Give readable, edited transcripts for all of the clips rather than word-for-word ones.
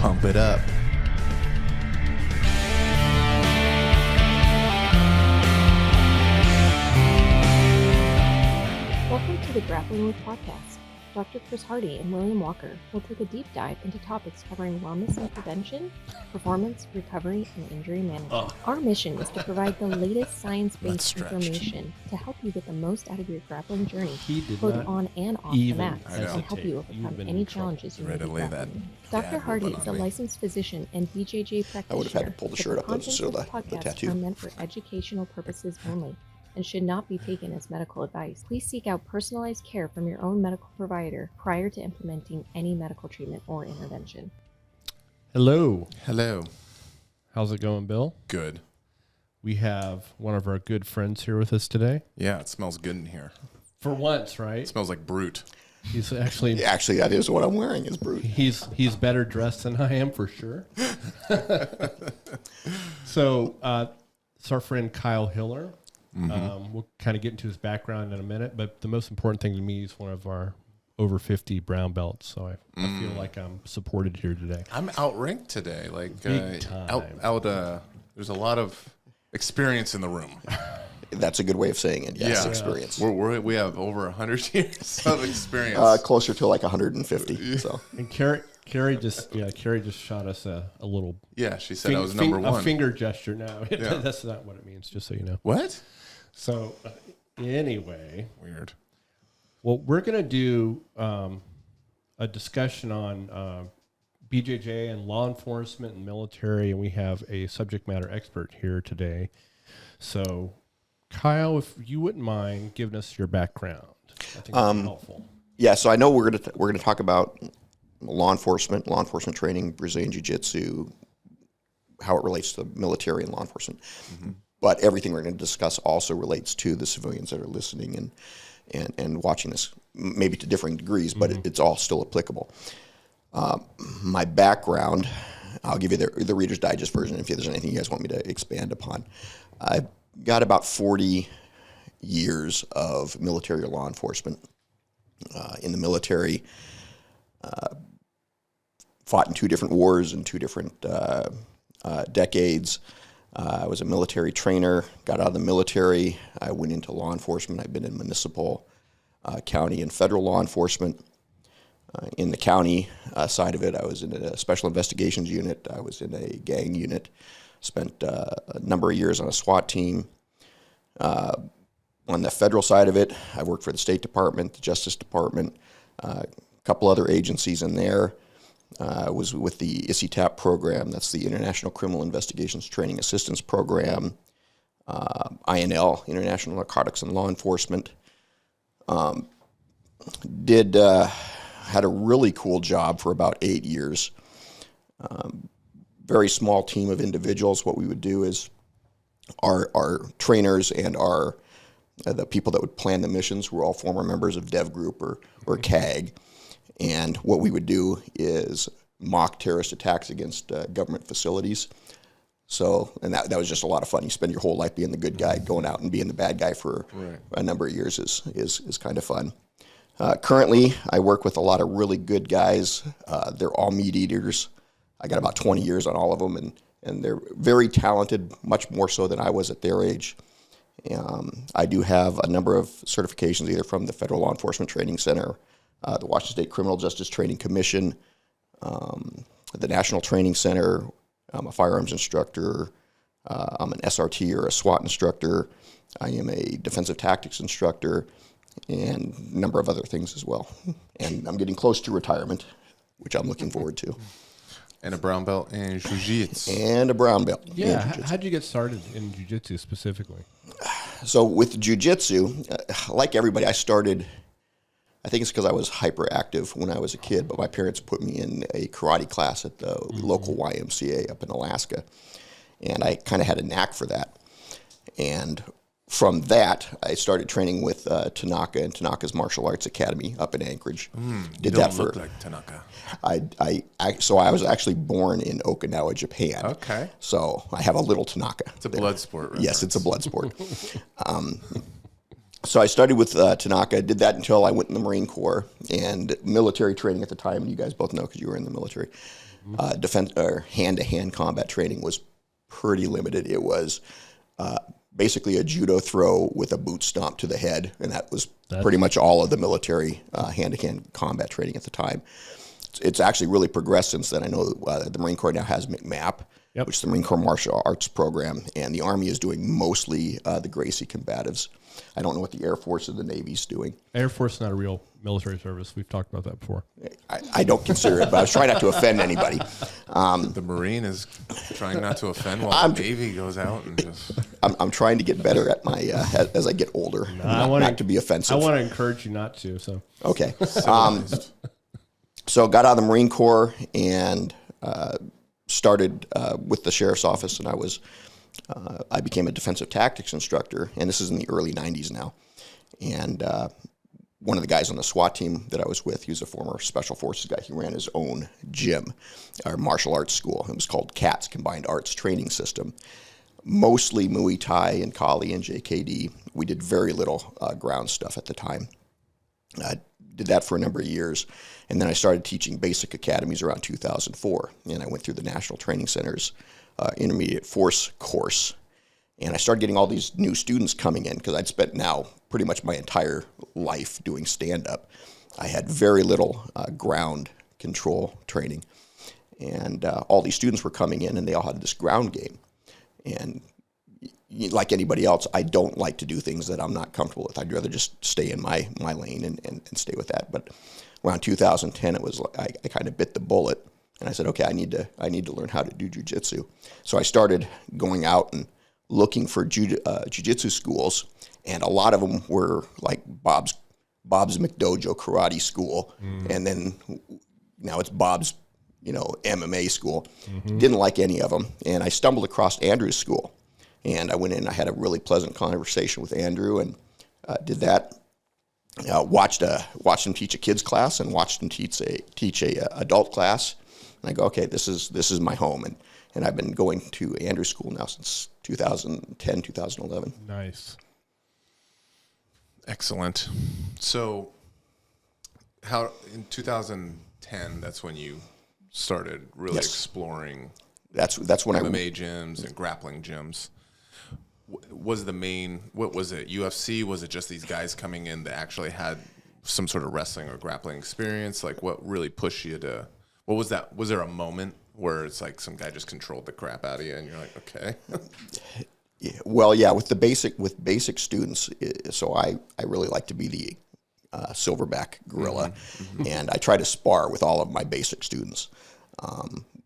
Pump it up. Welcome to the Grappling With podcast. Dr. Chris Hardy and William Walker will take a deep dive into topics covering wellness and prevention, performance, recovery, and injury management. Our mission is to provide the latest science-based information to help you get the most out of your grappling journey, both on and off the mat, and help you overcome any challenges you may be grappling. Dr. Hardy is a licensed physician and BJJ practitioner. I would have had to pull the shirt up though, so the podcasts are meant for educational purposes only and should not be taken as medical advice. Please seek out personalized care from your own medical provider prior to implementing any medical treatment or intervention. Hello. Hello. How's it going, Bill? Good. We have one of our good friends here with us today. Yeah, it smells good in here. For once, right? It smells like Brute. He's actually... Actually, that is what I'm wearing, is Brute. He's better dressed than I am, for sure. So, it's our friend Kyle Hiller. We'll kind of get into his background in a minute, but the most important thing to me is one of our over 50 brown belts. So I feel like I'm supported here today. I'm outranked today. Like Big time. There's a lot of experience in the room. That's a good way of saying it. Yes, Yeah. experience. We have over 100 years of experience. Closer to like 150. So. And Carrie just shot us a little. Yeah, she said I was number one. A finger gesture. No, that's not what it means. Just so you know. What? So, anyway, Weird. well, we're going to do a discussion on BJJ and law enforcement and military, and we have a subject matter expert here today. So, Kyle, if you wouldn't mind giving us your background, I think that'd be helpful. Yeah, so I know we're gonna talk about law enforcement training, Brazilian Jiu-Jitsu, how it relates to the military and law enforcement. Mm-hmm. But everything we're going to discuss also relates to the civilians that are listening and watching this, maybe to differing degrees, but it's all still applicable. My background, I'll give you the Reader's Digest version if there's anything you guys want me to expand upon. I've got about 40 years of military or law enforcement. In the military, fought in 2 different wars in 2 different decades. I was a military trainer, got out of the military. I went into law enforcement. I've been in municipal, county, and federal law enforcement. In the county side of it, I was in a special investigations unit. I was in a gang unit. Spent a number of years on a SWAT team. On the federal side of it, I worked for the State Department, the Justice Department, a couple other agencies in there. I was with the ICTAP program, that's the International Criminal Investigations Training Assistance Program, INL, International Narcotics and Law Enforcement. Had a really cool job for about 8 years. Very small team of individuals. What we would do is our trainers and the people that would plan the missions were all former members of Dev Group or CAG. And what we would do is mock terrorist attacks against government facilities. So, and that was just a lot of fun. You spend your whole life being the good guy, going out and being the bad guy for a number of years is kind of fun. Currently, I work with a lot of really good guys. They're all meat eaters. I got about 20 years on all of them, and they're very talented, much more so than I was at their age. I do have a number of certifications, either from the Federal Law Enforcement Training Center, the Washington State Criminal Justice Training Commission, the National Training Center. I'm a firearms instructor. I'm an SRT or a SWAT instructor. I am a defensive tactics instructor, and a number of other things as well. And I'm getting close to retirement, which I'm looking forward to. And a brown belt in Jiu-Jitsu. And a brown belt. Yeah, how'd you get started in Jiu-Jitsu specifically? So with Jiu-Jitsu, like everybody, I started... I think it's because I was hyperactive when I was a kid, but my parents put me in a karate class at the local YMCA up in Alaska, and I kind of had a knack for that. And from that, I started training with Tanaka and Tanaka's Martial Arts Academy up in Anchorage. Did that for? Look like Tanaka. So I was actually born in Okinawa, Japan. Okay. So I have a little Tanaka. It's a blood sport, right? Yes, it's a blood sport. So I studied with Tanaka, did that until I went in the Marine Corps, and military training at the time, and you guys both know because you were in the military, defense or hand-to-hand combat training was pretty limited. It was basically a judo throw with a boot stomp to the head, and that was pretty much all of the military hand-to-hand combat training at the time. It's actually really progressed since then. I know the Marine Corps now has MCMAP, which is the Marine Corps Martial Arts Program, and the Army is doing mostly the Gracie combatives. I don't know what the Air Force or the Navy's doing. Air Force is not a real military service. We've talked about that before. I don't consider it, but I was trying not to offend anybody. The Marine is trying not to offend while the Navy goes out and just... I'm trying to get better at my as I get older, not to be offensive. I want to encourage you not to. So okay. So got out of the Marine Corps and started with the sheriff's office, and I became a defensive tactics instructor, and this is in the early 90s now. And one of the guys on the SWAT team that I was with, he was a former Special Forces guy. He ran his own gym, our martial arts school. It was called CATS, Combined Arts Training System. Mostly Muay Thai and Kali and JKD. We did very little ground stuff at the time. I did that for a number of years. And then I started teaching basic academies around 2004. And I went through the National Training Center's intermediate force course. And I started getting all these new students coming in because I'd spent now pretty much my entire life doing stand-up. I had very little ground control training. And all these students were coming in and they all had this ground game. And like anybody else, I don't like to do things that I'm not comfortable with. I'd rather just stay in my lane and stay with that. But around 2010, it was I kind of bit the bullet. And I said, okay, I need to learn how to do jiu-jitsu. So I started going out and looking for jiu-jitsu schools, and a lot of them were like Bob's McDojo Karate School, and then now it's Bob's MMA school. Didn't like any of them, and I stumbled across Andrew's school, and I went in. I had a really pleasant conversation with Andrew, and did that. Watched him teach a kids class, and watched him teach a adult class. And I go, okay, this is my home, and I've been going to Andrew's school now since 2010, 2011. Nice. Excellent. So how in 2010, that's when you started really exploring that's when MMA gyms and grappling gyms. Was the main, what was it, UFC? Was it just these guys coming in that actually had some sort of wrestling or grappling experience? Like what really pushed you to... What was that? Was there a moment where it's like some guy just controlled the crap out of you, and you're like, okay? Yeah, with basic students. So I really like to be the silverback gorilla, and I try to spar with all of my basic students.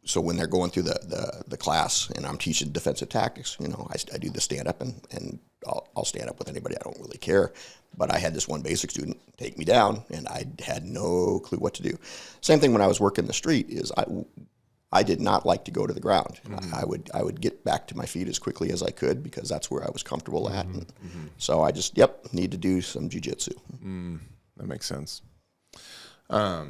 So when they're going through the class and I'm teaching defensive tactics, I do the stand up and I'll stand up with anybody. I don't really care. But I had this one basic student take me down, and I had no clue what to do. Same thing when I was working the street is I did not like to go to the ground. I would get back to my feet as quickly as I could because that's where I was comfortable at. And so I just need to do some jiu-jitsu. That makes sense. How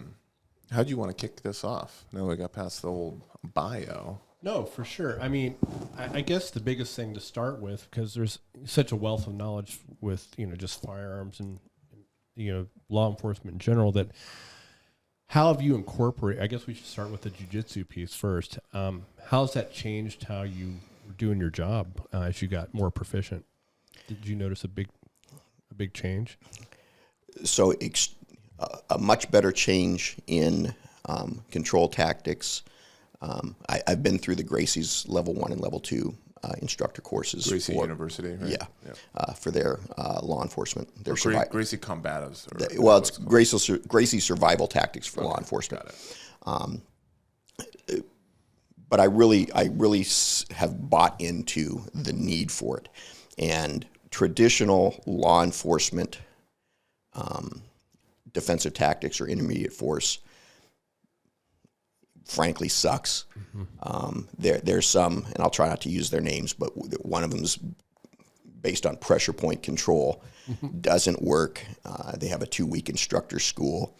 do you want to kick this off? Now we got past the old bio. No, for sure. I mean, I guess the biggest thing to start with, because there's such a wealth of knowledge with, just firearms and, law enforcement in general, that how have you incorporated, I guess we should start with the jiu-jitsu piece first. How's that changed how you were doing your job as you got more proficient? Did you notice a big change? So a much better change in control tactics. I've been through the Gracie's level 1 and level 2 instructor courses. Gracie University, right? Yeah. For their law enforcement. Their Gracie combatives. It's Gracie survival tactics for law enforcement. Got it. But I really have bought into the need for it. And traditional law enforcement defensive tactics or intermediate force frankly sucks. There's some, and I'll try not to use their names, but one of them is based on pressure point control, doesn't work. They have a 2-week instructor school.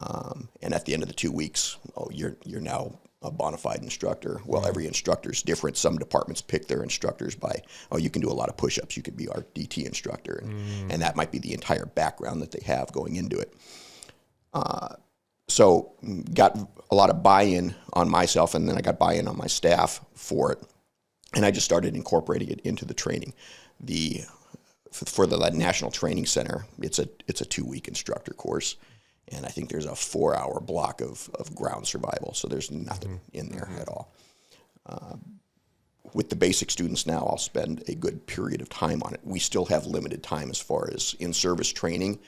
And at the end of the 2 weeks, you're now a bona fide instructor. Well, every instructor is different. Some departments pick their instructors by, you can do a lot of push-ups. You could be our DT instructor. And that might be the entire background that they have going into it. So got a lot of buy-in on myself, and then I got buy-in on my staff for it. And I just started incorporating it into the training. For the National Training Center, it's a 2-week instructor course. And I think there's a 4-hour block of ground survival, so there's nothing in there at all. With the basic students now, I'll spend a good period of time on it. We still have limited time as far as in-service training,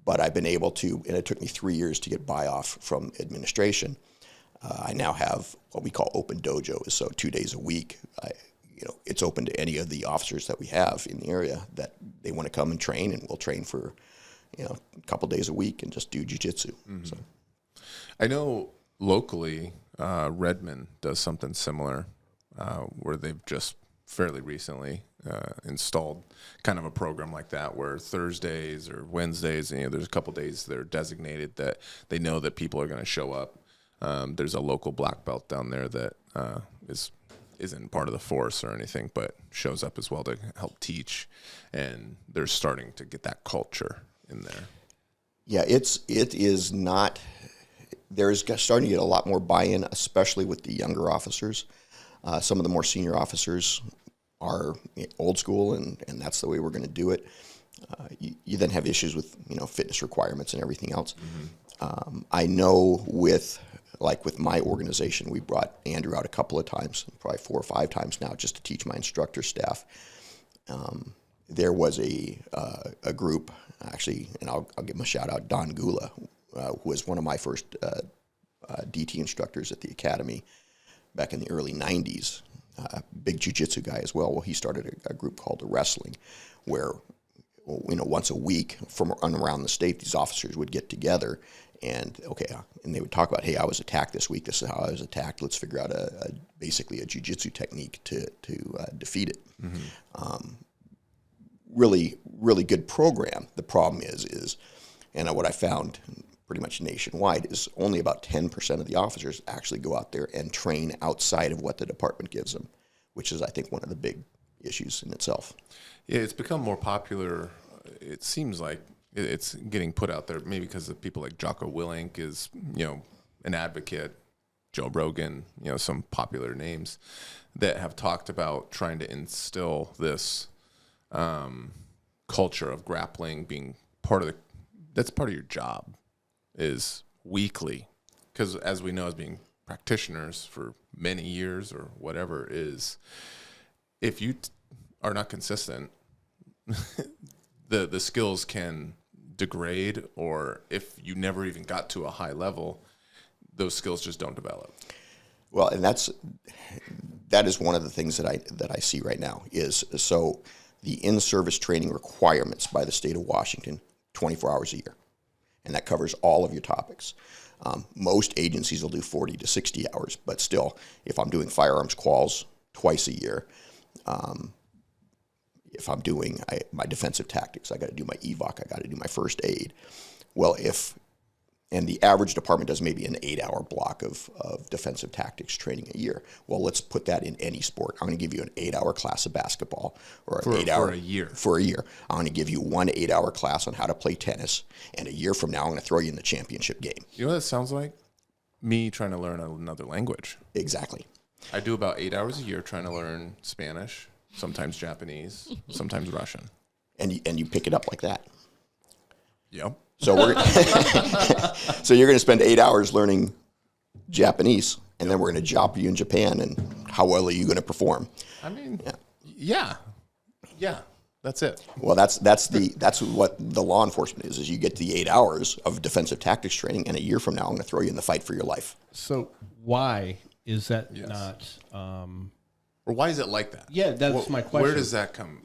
but I've been able to, and it took me 3 years to get buy-off from administration. I now have what we call open dojos, so 2 days a week. It's open to any of the officers that we have in the area that they want to come and train, and we'll train for a couple days a week and just do jiu-jitsu. So. I know locally, Redmond does something similar where they've just fairly recently installed kind of a program like that where Thursdays or Wednesdays, there's a couple days that are designated that they know that people are going to show up. There's a local black belt down there that isn't part of the force or anything, but shows up as well to help teach. And they're starting to get that culture in there. Yeah, it is not. There's starting to get a lot more buy-in, especially with the younger officers. Some of the more senior officers are old school, and that's the way we're going to do it. You then have issues with fitness requirements and everything else. I know with my organization, we brought Andrew out a couple of times, probably 4 or 5 times now, just to teach my instructor staff. There was a group, actually, and I'll give him a shout out, Don Gula, who was one of my first DT instructors at the academy back in the early 90s. Big jiu-jitsu guy as well. Well, he started a group called the Wrestling, where once a week from around the state, these officers would get together and they would talk about, hey, I was attacked this week. This is how I was attacked. Let's figure out basically a jiu-jitsu technique to defeat it. Really, really good program. The problem is, and what I found pretty much nationwide is only about 10% of the officers actually go out there and train outside of what the department gives them, which is, I think, one of the big issues in itself. Yeah, it's become more popular. It seems like it's getting put out there, maybe because of people like Jocko Willink is, an advocate, Joe Rogan, some popular names that have talked about trying to instill this culture of grappling being that's part of your job is weekly. Because as we know, as being practitioners for many years or whatever is, if you are not consistent, the skills can degrade, or if you never even got to a high level, those skills just don't develop. Well, and that is one of the things that I see right now is, so the in-service training requirements by the state of Washington, 24 hours a year. And that covers all of your topics. Most agencies will do 40 to 60 hours, but still, if I'm doing firearms quals twice a year, if I'm doing my defensive tactics, I got to do my EVOC, I got to do my first aid. Well, and the average department does maybe an 8-hour block of defensive tactics training a year. Well, let's put that in any sport. I'm going to give you an 8-hour class of basketball, or an 8-hour for a year. For a year, I'm going to give you one 8-hour class on how to play tennis, and a year from now, I'm going to throw you in the championship game. You know what that sounds like? Me trying to learn another language. Exactly. I do about 8 hours a year trying to learn Spanish, sometimes Japanese, sometimes Russian. And you pick it up like that. Yep. So so you're going to spend 8 hours learning Japanese, and then we're going to job you in Japan, and how well are you going to perform? I mean, yeah, that's it. Well, that's what the law enforcement is you get the 8 hours of defensive tactics training, and a year from now, I'm going to throw you in the fight for your life. So why is that not? Or why is it like that? Yeah, that's my question. Where does that come?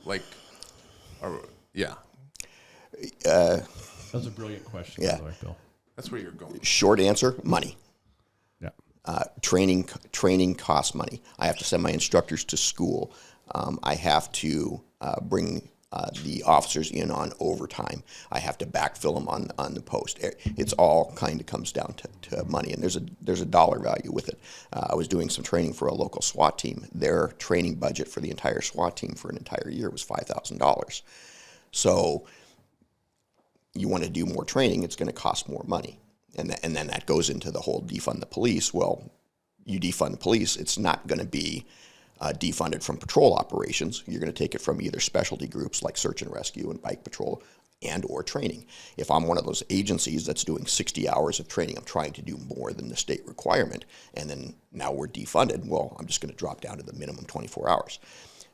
That was a brilliant question, Yeah. by the way, Bill. That's where you're going. Short answer: money. Yeah. Training costs money. I have to send my instructors to school. I have to bring the officers in on overtime. I have to backfill them on the post. It's all kind of comes down to money, and there's a dollar value with it. I was doing some training for a local SWAT team. Their training budget for the entire SWAT team for an entire year was $5,000. So you want to do more training, it's going to cost more money. And then that goes into the whole defund the police. Well, you defund the police, it's not going to be defunded from patrol operations. You're going to take it from either specialty groups like search and rescue and bike patrol and or training. If I'm one of those agencies that's doing 60 hours of training, I'm trying to do more than the state requirement, and then now we're defunded, well, I'm just going to drop down to the minimum 24 hours.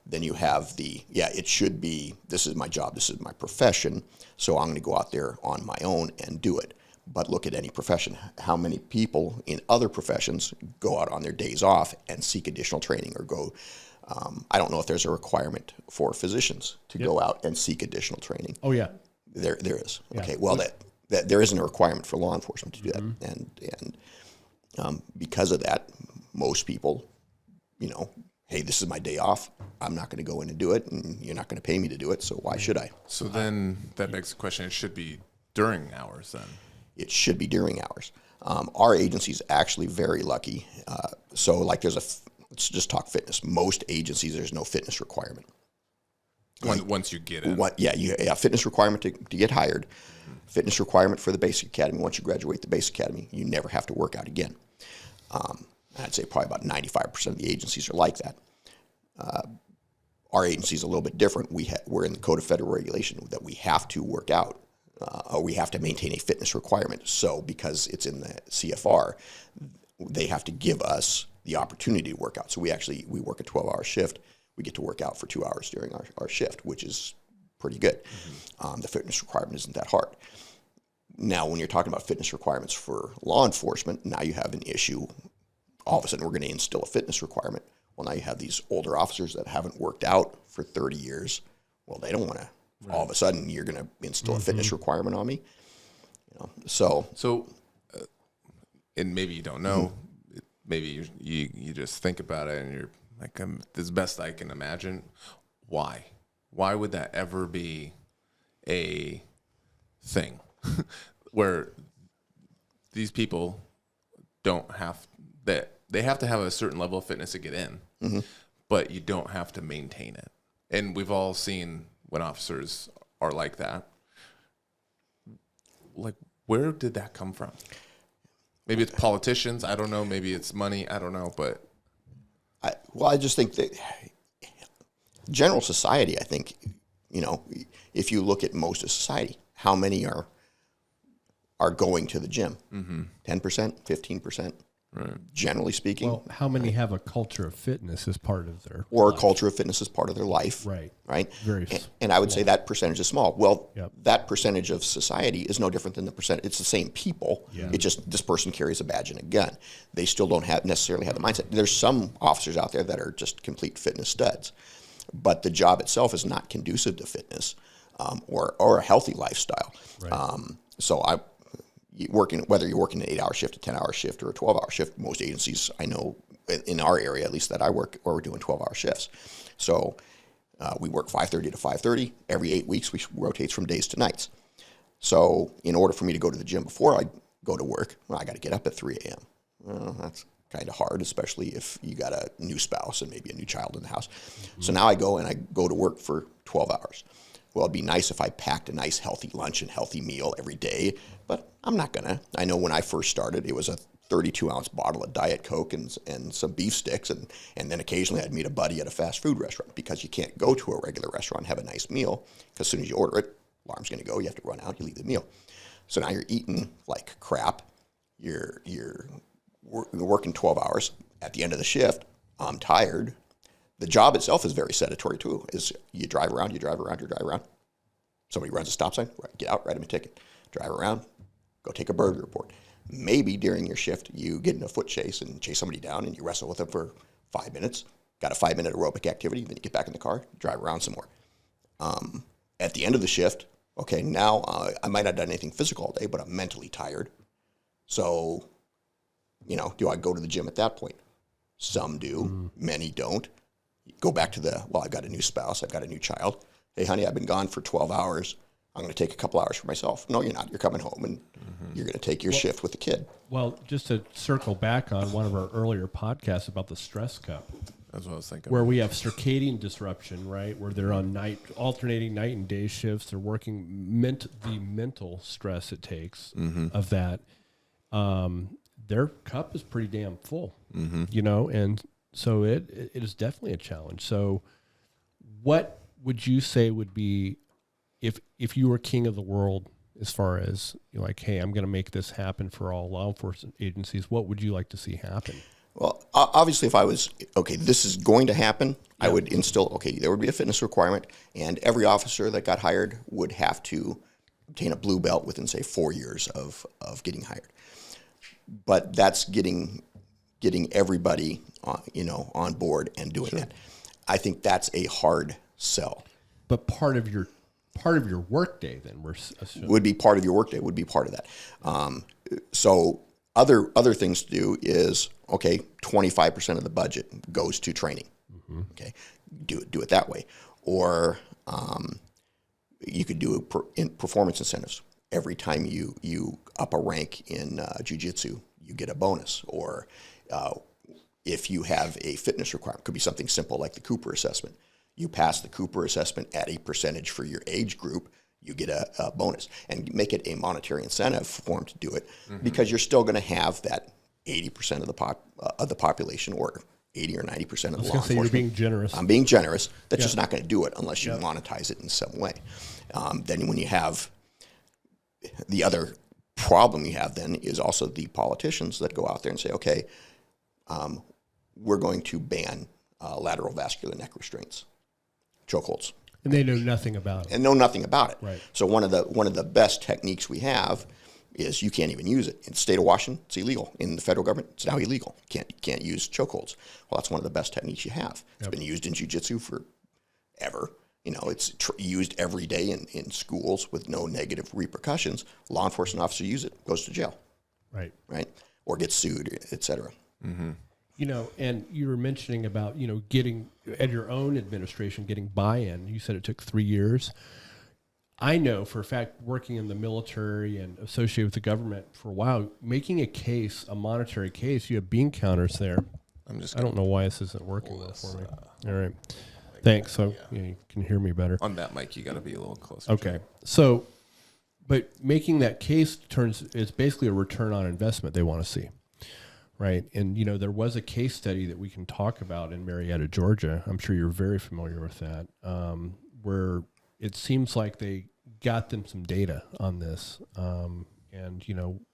Then you have it should be, this is my job, this is my profession, so I'm going to go out there on my own and do it. But look at any profession. How many people in other professions go out on their days off and seek additional training or go, I don't know if there's a requirement for physicians to go out and seek additional training. Oh, yeah. There is. Yeah. Okay, well, that there isn't a requirement for law enforcement to do that. And because of that, most people, hey, this is my day off. I'm not going to go in and do it, and you're not going to pay me to do it, so why should I? So then that begs the question, it should be during hours then. It should be during hours. Our agency is actually very lucky. So like let's just talk fitness. Most agencies, there's no fitness requirement. Once you get in. Fitness requirement to get hired. Fitness requirement for the basic academy. Once you graduate the basic academy, you never have to work out again. I'd say probably about 95% of the agencies are like that. Our agency is a little bit different. We're in the Code of Federal Regulation that we have to work out. We have to maintain a fitness requirement. So because it's in the CFR, they have to give us the opportunity to work out. So we work a 12-hour shift. We get to work out for 2 hours during our shift, which is pretty good. The fitness requirement isn't that hard. Now, when you're talking about fitness requirements for law enforcement, now you have an issue. All of a sudden, we're going to instill a fitness requirement. Well, now you have these older officers that haven't worked out for 30 years. Well, they don't want to. Right. All of a sudden, you're going to instill a fitness requirement on me. So, and maybe you don't know. Maybe you just think about it and you're like, this is best I can imagine. Why? Why would that ever be a thing where these people don't have that? They have to have a certain level of fitness to get in, but you don't have to maintain it. And we've all seen when officers are like that. Like, where did that come from? Maybe it's politicians. I don't know. Maybe it's money. I don't know. But I just think that general society, I think, if you look at most of society, how many are going to the gym? 10%, 15%. Right. Generally speaking. Well, how many have a culture of fitness as part of their life? A culture of fitness as part of their life. Right. Very and I would say that percentage is small. Well, that percentage of society is no different than the percentage. It's the same people. Yeah. It's just this person carries a badge and a gun. They still don't necessarily have the mindset. There's some officers out there that are just complete fitness studs, but the job itself is not conducive to fitness or a healthy lifestyle. Right. Whether you're working an 8-hour shift, a 10-hour shift, or a 12-hour shift, most agencies I know in our area, at least that I work, we're doing 12-hour shifts. So we work 5:30 to 5:30. Every 8 weeks, we rotate from days to nights. So in order for me to go to the gym before I go to work, I got to get up at 3 a.m. Well, that's kind of hard, especially if you got a new spouse and maybe a new child in the house. So now I go to work for 12 hours. Well, it'd be nice if I packed a nice healthy lunch and healthy meal every day, but I'm not going to. I know when I first started, it was a 32-ounce bottle of Diet Coke and some beef sticks, and then occasionally I'd meet a buddy at a fast food restaurant because you can't go to a regular restaurant and have a nice meal because as soon as you order it, alarm's going to go, you have to run out, you leave the meal. So now you're eating like crap. You're working 12 hours. At the end of the shift, I'm tired. The job itself is very sedentary too. Is you drive around. Somebody runs a stop sign, get out, write them a ticket. Drive around, go take a burger report. Maybe during your shift, you get in a foot chase and chase somebody down and you wrestle with them for 5 minutes. Got a 5-minute aerobic activity, then you get back in the car, drive around some more. At the end of the shift, okay, now I might not have done anything physical all day, but I'm mentally tired. So, do I go to the gym at that point? Some do, many don't. Go back to I've got a new spouse, I've got a new child. hey, honey, I've been gone for 12 hours. I'm going to take a couple hours for myself. No, you're not. You're coming home and you're going to take your shift with the kid. Well, just to circle back on one of our earlier podcasts about the stress cup, That's what I was thinking. where we have circadian disruption, right? Where they're on alternating night and day shifts. They're working the mental stress it takes of that. Their cup is pretty damn full, you know, and so it is definitely a challenge. So what would you say would be, if you were king of the world, as far as you're like, hey, I'm going to make this happen for all law enforcement agencies, what would you like to see happen? Well, obviously, if I was, okay, this is going to happen, I would instill, okay, there would be a fitness requirement, and every officer that got hired would have to obtain a blue belt within, say, 4 years of getting hired. But that's getting everybody, on board and doing that. I think that's a hard sell. But part of your work day, then we're assuming. Would be part of your workday. Would be part of that. So other things to do is, okay, 25% of the budget goes to training. Okay, do it that way, or you could do performance incentives. Every time you up a rank in Jiu-Jitsu, you get a bonus, or if you have a fitness requirement, could be something simple like the Cooper assessment. You pass the Cooper assessment at a percentage for your age group, you get a bonus, and make it a monetary incentive for them to do it, because you're still going to have that 80% of the population, or 80 or 90% of the law enforcement. You're being generous. I'm being generous. That's just not going to do it unless you monetize it in some way. Then when you have the other problem you have, then is also the politicians that go out there and say, okay, we're going to ban lateral vascular neck restraints, chokeholds. And they know nothing about it. And know nothing about it. Right. So one of the best techniques we have is you can't even use it. In the state of Washington, it's illegal. In the federal government, it's now illegal. You can't use chokeholds. Well, that's one of the best techniques you have. It's been used in Jiu-Jitsu forever. It's used every day in schools with no negative repercussions. Law enforcement officer use it, goes to jail. Right. Right? Or gets sued, et cetera. And you were mentioning about, getting at your own administration, getting buy-in. You said it took 3 years. I know for a fact, working in the military and associated with the government for a while, making a monetary case, you have bean counters there. I don't know why this isn't working well for me. All right. Thanks. So you can hear me better. On that mic, you got to be a little closer. Okay. So, but making that case is basically a return on investment they want to see. Right. And, there was a case study that we can talk about in Marietta, Georgia. I'm sure you're very familiar with that, where it seems like they got them some data on this. And,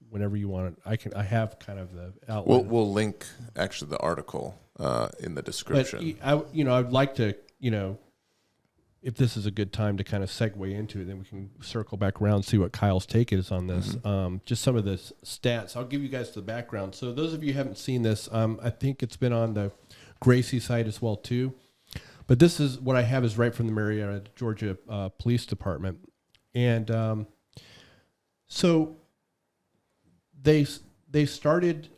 whenever you want it, I have kind of the outline. We'll link actually the article in the description. But I'd like to, if this is a good time to kind of segue into it, then we can circle back around and see what Kyle's take is on this. Just some of the stats. I'll give you guys the background. So those of you who haven't seen this, I think it's been on the Gracie site as well too. But this is what I have is right from the Marietta, Georgia Police Department. And so they started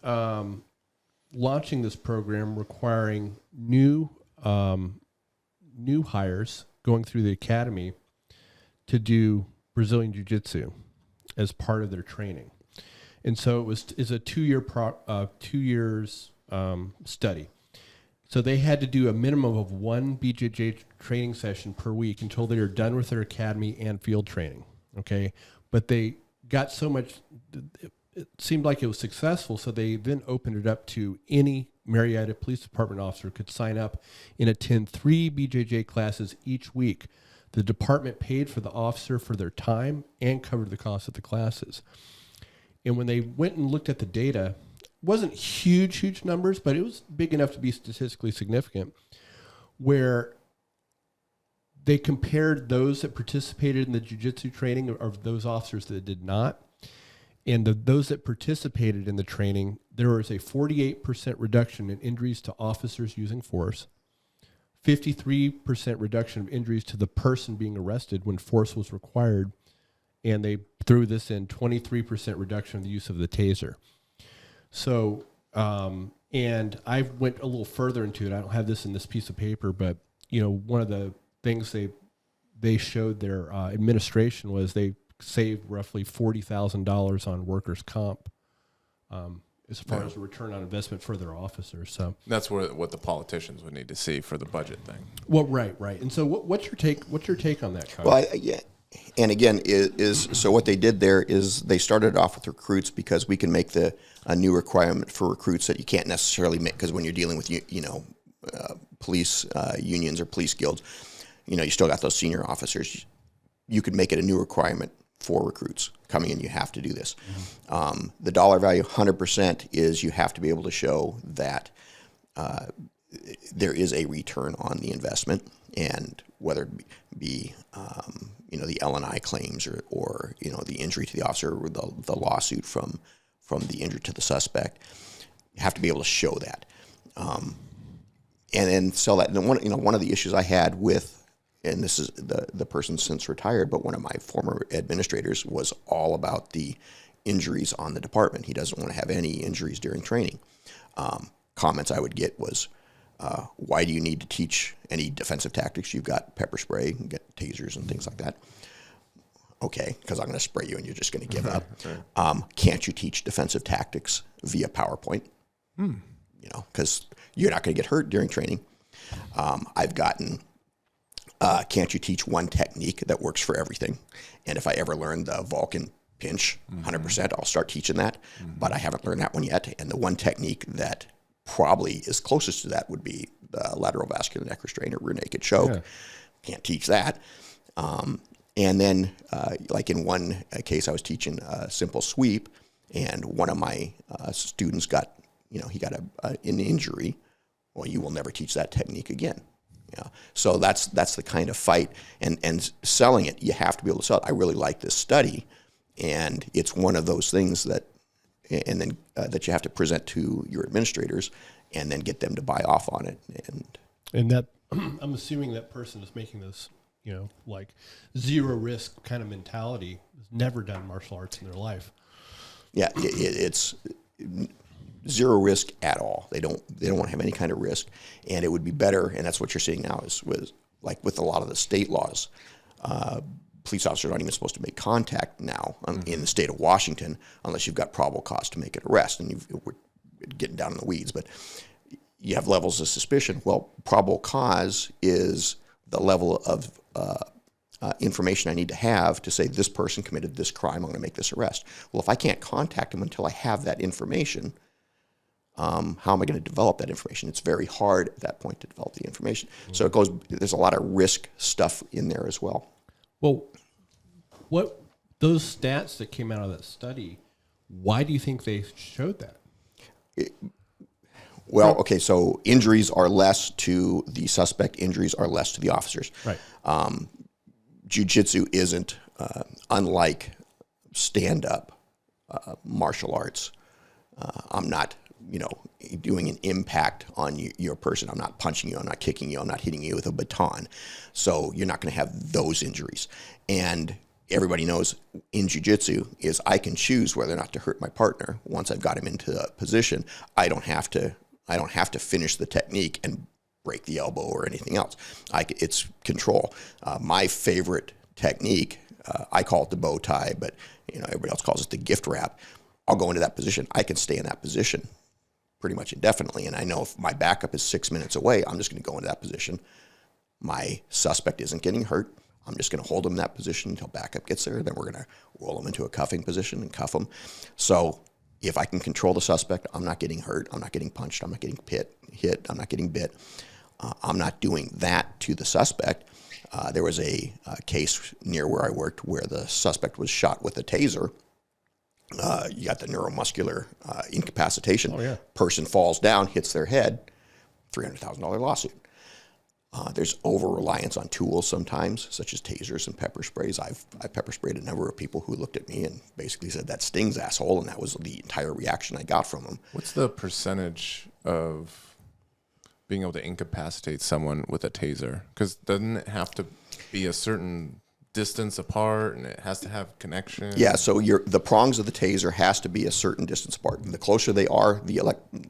launching this program requiring new hires going through the academy to do Brazilian Jiu-Jitsu as part of their training. And so it's a 2 years study. So they had to do a minimum of one BJJ training session per week until they were done with their academy and field training. Okay. But they got so much, it seemed like it was successful. So they then opened it up to any Marietta Police Department officer could sign up and attend 3 BJJ classes each week. The department paid for the officer for their time and covered the cost of the classes. And when they went and looked at the data, it wasn't huge numbers, but it was big enough to be statistically significant, where they compared those that participated in the jiu-jitsu training of those officers that did not. And those that participated in the training, there was a 48% reduction in injuries to officers using force, 53% reduction of injuries to the person being arrested when force was required, and they threw this in 23% reduction in the use of the taser. So, and I went a little further into it. I don't have this in this piece of paper, but one of the things they showed their administration was they saved roughly $40,000 on workers' comp as far as the return on investment for their officers. So that's what the politicians would need to see for the budget thing. well, right. And so what's your take? What's your take on that, Kyle? Well, yeah. And again, so what they did there is they started off with recruits because we can make a new requirement for recruits that you can't necessarily make, because when you're dealing with police unions or police guilds, you still got those senior officers. You could make it a new requirement for recruits coming in. You have to do this. Mm-hmm. The dollar value, 100%, is you have to be able to show that there is a return on the investment, and whether it be the L&I claims or the injury to the officer or the lawsuit from the injury to the suspect, you have to be able to show that, and then sell that. And one of the issues I had with, and this is the person since retired, but one of my former administrators, was all about the injuries on the department. He doesn't want to have any injuries during training. Comments I would get was, why do you need to teach any defensive tactics? You've got pepper spray, you got tasers and things like that. Okay, because I'm going to spray you and you're just going to give up. Can't you teach defensive tactics via PowerPoint? Because you're not going to get hurt during training. I've gotten, can't you teach one technique that works for everything? And if I ever learn the Vulcan pinch, 100%, I'll start teaching that. But I haven't learned that one yet. And the one technique that probably is closest to that would be the lateral vascular neck restraint or rear naked choke. Yeah. Can't teach that. And then, like in one case, I was teaching a simple sweep, and one of my students got, he got an injury. Well, you will never teach that technique again. So that's the kind of fight, and selling it, you have to be able to sell it. I really like this study, and it's one of those things that, and then that you have to present to your administrators, and then get them to buy off on it. And that I'm assuming that person is making this, like zero risk kind of mentality, has never done martial arts in their life. Yeah, it's zero risk at all. They don't want to have any kind of risk, and it would be better. And that's what you're seeing now was like with a lot of the state laws. Police officers aren't even supposed to make contact now in the state of Washington unless you've got probable cause to make an arrest. And we're getting down in the weeds, but you have levels of suspicion. Well, probable cause is the level of information I need to have to say this person committed this crime, I'm going to make this arrest. Well, if I can't contact them until I have that information, how am I going to develop that information? It's very hard at that point to develop the information. So there's a lot of risk stuff in there as well. Well, what those stats that came out of that study, why do you think they showed that? Okay, so injuries are less to the suspect, injuries are less to the officers. Right. Jiu-Jitsu isn't, unlike stand-up martial arts. I'm not, doing an impact on your person. I'm not punching you, I'm not kicking you, I'm not hitting you with a baton. So you're not going to have those injuries. And everybody knows in jiu-jitsu is I can choose whether or not to hurt my partner. Once I've got him into a position, I don't have to finish the technique and break the elbow or anything else. It's control. My favorite technique, I call it the bow tie, but everybody else calls it the gift wrap. I'll go into that position. I can stay in that position pretty much indefinitely. And I know if my backup is 6 minutes away, I'm just going to go into that position. My suspect isn't getting hurt. I'm just going to hold him in that position until backup gets there. Then we're going to roll him into a cuffing position and cuff him. So if I can control the suspect, I'm not getting hurt. I'm not getting punched. I'm not getting hit. I'm not getting bit. I'm not doing that to the suspect. There was a case near where I worked where the suspect was shot with a taser. You got the neuromuscular incapacitation. Oh, yeah. Person falls down, hits their head, $300,000 lawsuit. There's over-reliance on tools sometimes, such as tasers and pepper sprays. I've pepper sprayed a number of people who looked at me and basically said, that stings, asshole, and that was the entire reaction I got from them. What's the percentage of being able to incapacitate someone with a taser? Because doesn't it have to be a certain distance apart and it has to have connection? Yeah, so the prongs of the taser has to be a certain distance apart. The closer they are, the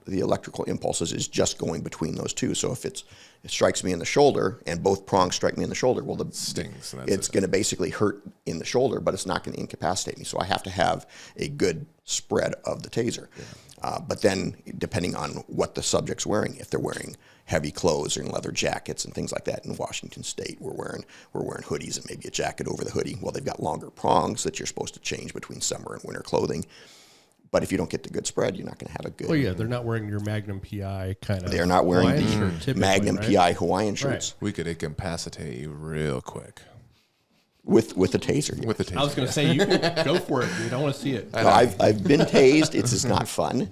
electrical impulses is just going between those two. So if it's strikes me in the shoulder and both prongs strike me in the shoulder, well, Stings. And it's going to basically hurt in the shoulder, but it's not going to incapacitate me. So I have to have a good spread of the taser. But then, depending on what the subject's wearing, if they're wearing heavy clothes or leather jackets and things like that, in Washington State, we're wearing hoodies and maybe a jacket over the hoodie. Well, they've got longer prongs that you're supposed to change between summer and winter clothing. But if you don't get the good spread, you're not going to have a good. Well, yeah, they're not wearing your Magnum PI kind of. They're not wearing Hawaiian the shirt, Magnum right? PI Hawaiian shirts we could incapacitate you real quick. with a taser. Yeah. With the taser. I was going to say, you can go for it, dude. I want to see it. No, I've been tased. It's just not fun.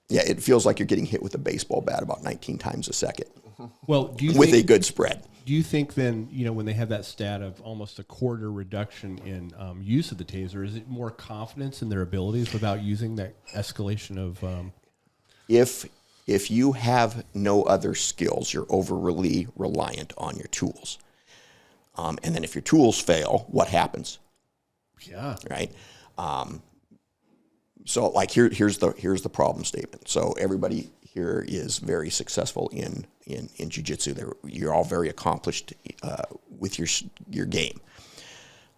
Yeah, it feels like you're getting hit with a baseball bat about 19 times a second Well, do you with think, a good spread. Do you think then, when they have that stat of almost a quarter reduction in use of the taser, is it more confidence in their abilities without using that escalation of? If you have no other skills, you're overly reliant on your tools. And then if your tools fail, what happens? Yeah. Right. So like here's the problem statement. So everybody here is very successful in jiu-jitsu. You're all very accomplished with your game.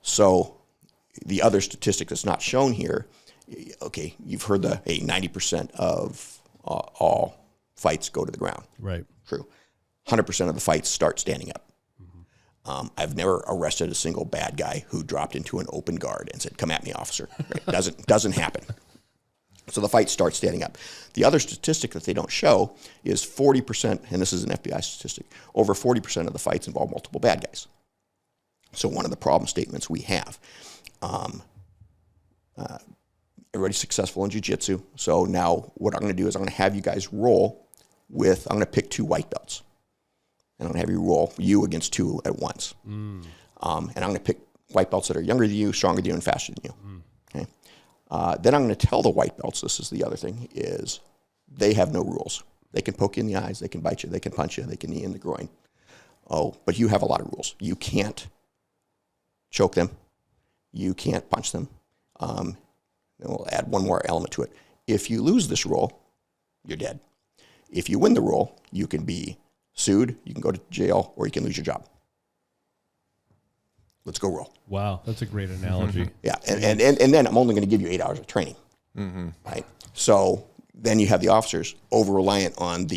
So the other statistic that's not shown here, okay, you've heard 90% of all fights go to the ground. Right. True. 100% of the fights start standing up. I've never arrested a single bad guy who dropped into an open guard and said, "Come at me, officer." Right? Doesn't happen. So the fight starts standing up. The other statistic that they don't show is 40%, and this is an FBI statistic, over 40% of the fights involve multiple bad guys. So one of the problem statements we have, everybody's successful in jiu-jitsu. So now what I'm going to do is I'm going to have you guys roll with, I'm going to pick 2 white belts. And I'm going to have you roll you against 2 at once. And I'm going to pick white belts that are younger than you, stronger than you, and faster than you. Okay. Then I'm going to tell the white belts, this is the other thing, is they have no rules. They can poke you in the eyes, they can bite you, they can punch you, they can knee in the groin. Oh, but you have a lot of rules. You can't choke them. You can't punch them. Then we'll add one more element to it. If you lose this roll, you're dead. If you win the roll, you can be sued, you can go to jail, or you can lose your job. Let's go roll. Wow, that's a great analogy. Yeah, and then I'm only going to give you 8 hours of training, right? So then you have the officers over-reliant on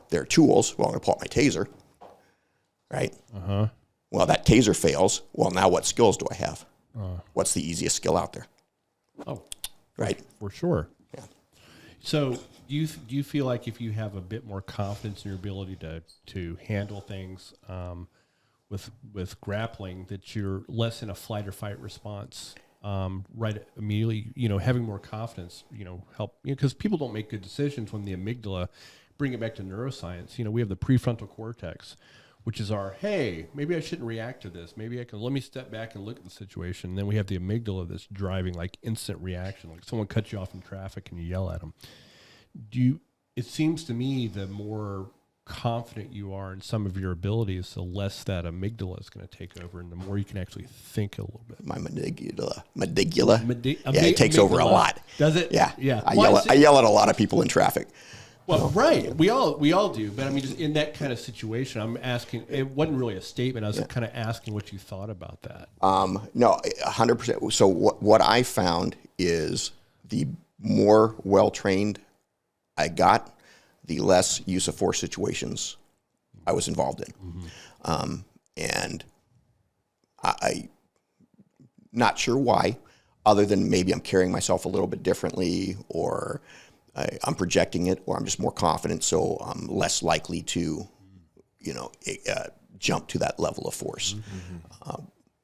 their tools. Well, I'm going to pull out my taser, right? Well, that taser fails. Well, now what skills do I have? What's the easiest skill out there? Oh, Right? for sure. Yeah. So do you feel like if you have a bit more confidence in your ability to handle things with grappling, that you're less in a flight or fight response right immediately, having more confidence, help, because people don't make good decisions when the amygdala, bring it back to neuroscience, we have the prefrontal cortex, which is our, hey, maybe I shouldn't react to this. Maybe let me step back and look at the situation. And then we have the amygdala that's driving like instant reaction, like someone cuts you off in traffic and you yell at them. It seems to me the more confident you are in some of your abilities, the less that amygdala is going to take over, and the more you can actually think a little bit. My medulla. It takes over a lot. Does it? Yeah. Yeah. I yell at a lot of people in traffic. Well, right. We all do. But I mean, just in that kind of situation, I'm asking, it wasn't really a statement. I was kind of asking what you thought about that. No, 100%. So what I found is the more well-trained I got, the less use of force situations I was involved in. And I not sure why, other than maybe I'm carrying myself a little bit differently, or I'm projecting it, or I'm just more confident, so I'm less likely to, jump to that level of force.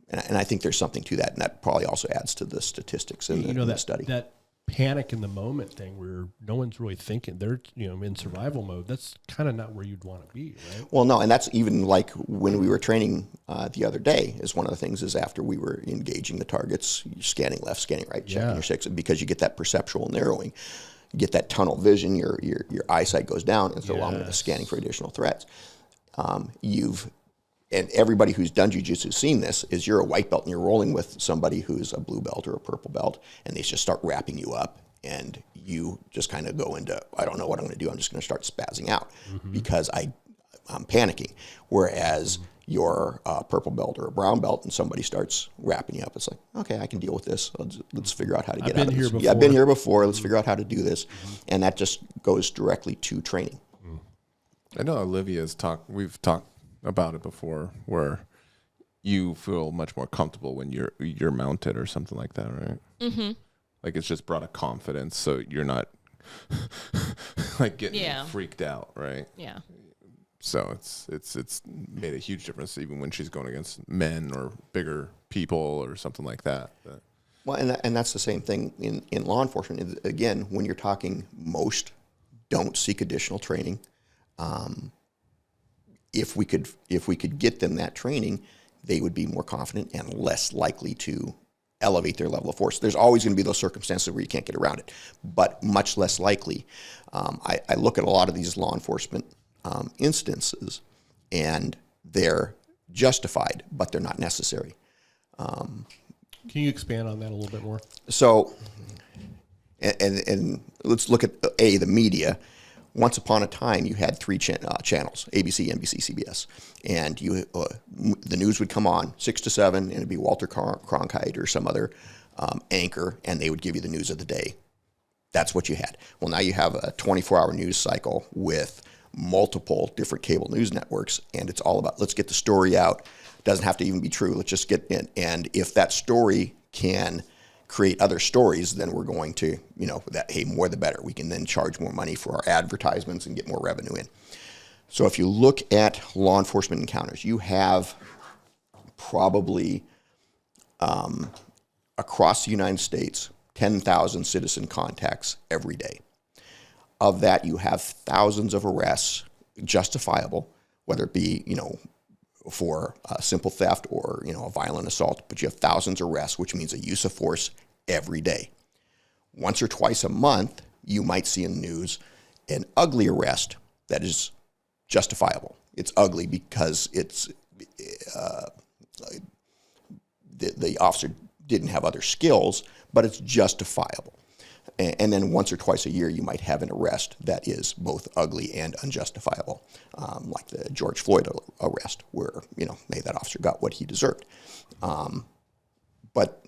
And I think there's something to that, and that probably also adds to the statistics in the study. That panic in the moment thing where no one's really thinking, they're in survival mode. That's kind of not where you'd want to be, right? Well, no, and that's even like when we were training the other day, is one of the things is after we were engaging the targets, you're scanning left, scanning right, checking your six, because you get that perceptual narrowing. You get that tunnel vision, your eyesight goes down, and so along with the scanning for additional threats. And everybody who's done jiu-jitsu has seen this, is you're a white belt and you're rolling with somebody who's a blue belt or a purple belt, and they just start wrapping you up, and you just kind of go into, I don't know what I'm going to do. I'm just going to start spazzing out because I'm panicking. Whereas you're a purple belt or a brown belt and somebody starts wrapping you up, it's like, okay, I can deal with this. Let's figure out how to get out of this. Yeah, I've been here before. Let's figure out how to do this. And that just goes directly to training. I know we've talked about it before, where you feel much more comfortable when you're mounted or something like that, right? Mm-hmm. Like it's just brought a confidence, so you're not like getting freaked out, right? Yeah. So it's made a huge difference, even when she's going against men or bigger people or something like that. Well, and that's the same thing in law enforcement. Again, when you're talking, most don't seek additional training. If we could get them that training, they would be more confident and less likely to elevate their level of force. There's always going to be those circumstances where you can't get around it, but much less likely. I look at a lot of these law enforcement instances, and they're justified, but they're not necessary. Can you expand on that a little bit more? So, and let's look at the media. Once upon a time, you had three channels: ABC, NBC, CBS, and the news would come on 6 to 7, and it'd be Walter Cronkite or some other anchor, and they would give you the news of the day. That's what you had. Well, now you have a 24-hour news cycle with multiple different cable news networks, and it's all about, let's get the story out. It doesn't have to even be true. Let's just get in. And if that story can create other stories, then we're going to, hey, more the better. We can then charge more money for our advertisements and get more revenue in. So if you look at law enforcement encounters, you have probably across the United States 10,000 citizen contacts every day. Of that, you have thousands of arrests, justifiable, whether it be, for simple theft or, a violent assault, but you have thousands of arrests, which means a use of force every day. Once or twice a month, you might see in the news an ugly arrest that is justifiable. It's ugly because it's the officer didn't have other skills, but it's justifiable. And then once or twice a year, you might have an arrest that is both ugly and unjustifiable, like the George Floyd arrest, where maybe that officer got what he deserved. But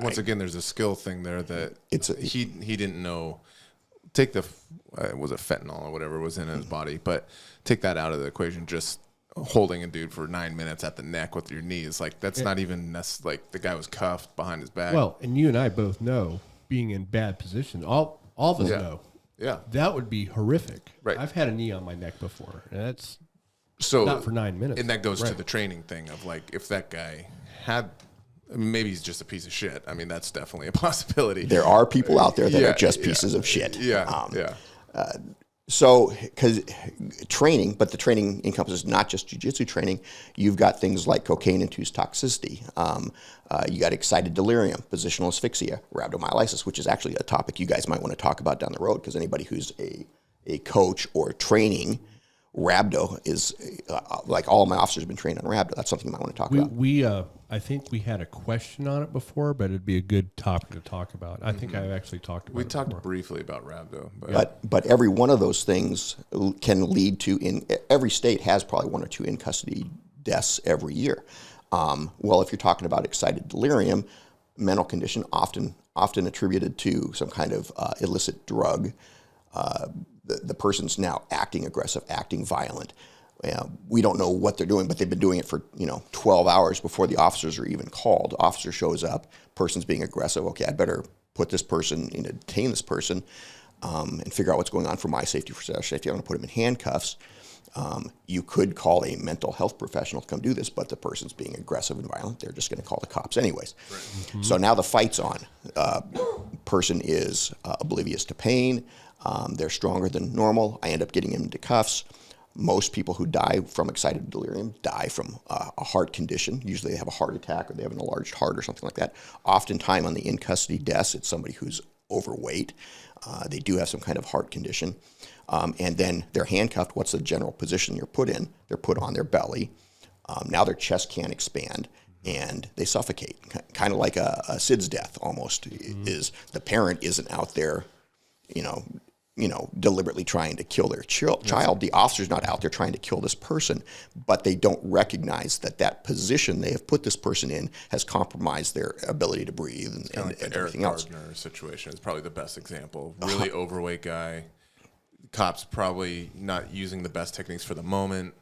once again, there's a skill thing there that he didn't know. Take was it fentanyl or whatever was in his body, but take that out of the equation. Just holding a dude for 9 minutes at the neck with your knees, like that's not even like the guy was cuffed behind his back. Well, and you and I both know, being in bad positions, all of us know. Yeah, that would be horrific. Right. I've had a knee on my neck before, and that's so not for 9 minutes. And that goes to the training thing of like, if that guy had, maybe he's just a piece of shit. I mean, that's definitely a possibility. There are people out there that are just pieces of shit. So, because training, but the training encompasses not just jiu-jitsu training. You've got things like cocaine-induced toxicity. You got excited delirium, positional asphyxia, rhabdomyolysis, which is actually a topic you guys might want to talk about down the road, because anybody who's a coach or training, rhabdo is, like all of my officers have been trained on rhabdo. That's something you might want to talk about. I think we had a question on it before, but it'd be a good topic to talk about. I think I've actually talked about it. We talked briefly about rhabdo. But every one of those things can lead to, in every state has probably 1 or 2 in custody deaths every year. Well, if you're talking about excited delirium, mental condition often attributed to some kind of illicit drug, the person's now acting aggressive, acting violent. We don't know what they're doing, but they've been doing it for 12 hours before the officers are even called. Officer shows up, person's being aggressive. Okay, I better put this person, detain this person, and figure out what's going on for my safety, for their safety. I'm going to put them in handcuffs. You could call a mental health professional to come do this, but the person's being aggressive and violent. They're just going to call the cops anyways. Right. Mm-hmm. So now the fight's on. Person is oblivious to pain. They're stronger than normal. I end up getting him into cuffs. Most people who die from excited delirium die from a heart condition. Usually they have a heart attack or they have an enlarged heart or something like that. Oftentimes on the in-custody deaths, it's somebody who's overweight. They do have some kind of heart condition. And then they're handcuffed. What's the general position you're put in? They're put on their belly. Now their chest can't expand. and they suffocate, kind of like a SIDS death almost. Is the parent isn't out there, deliberately trying to kill their child. The officer's not out there trying to kill this person, but they don't recognize that position they have put this person in has compromised their ability to breathe and Like the everything Eric else. Gardner situation is probably the best example. Really overweight guy. Cops probably not using the best techniques for the moment.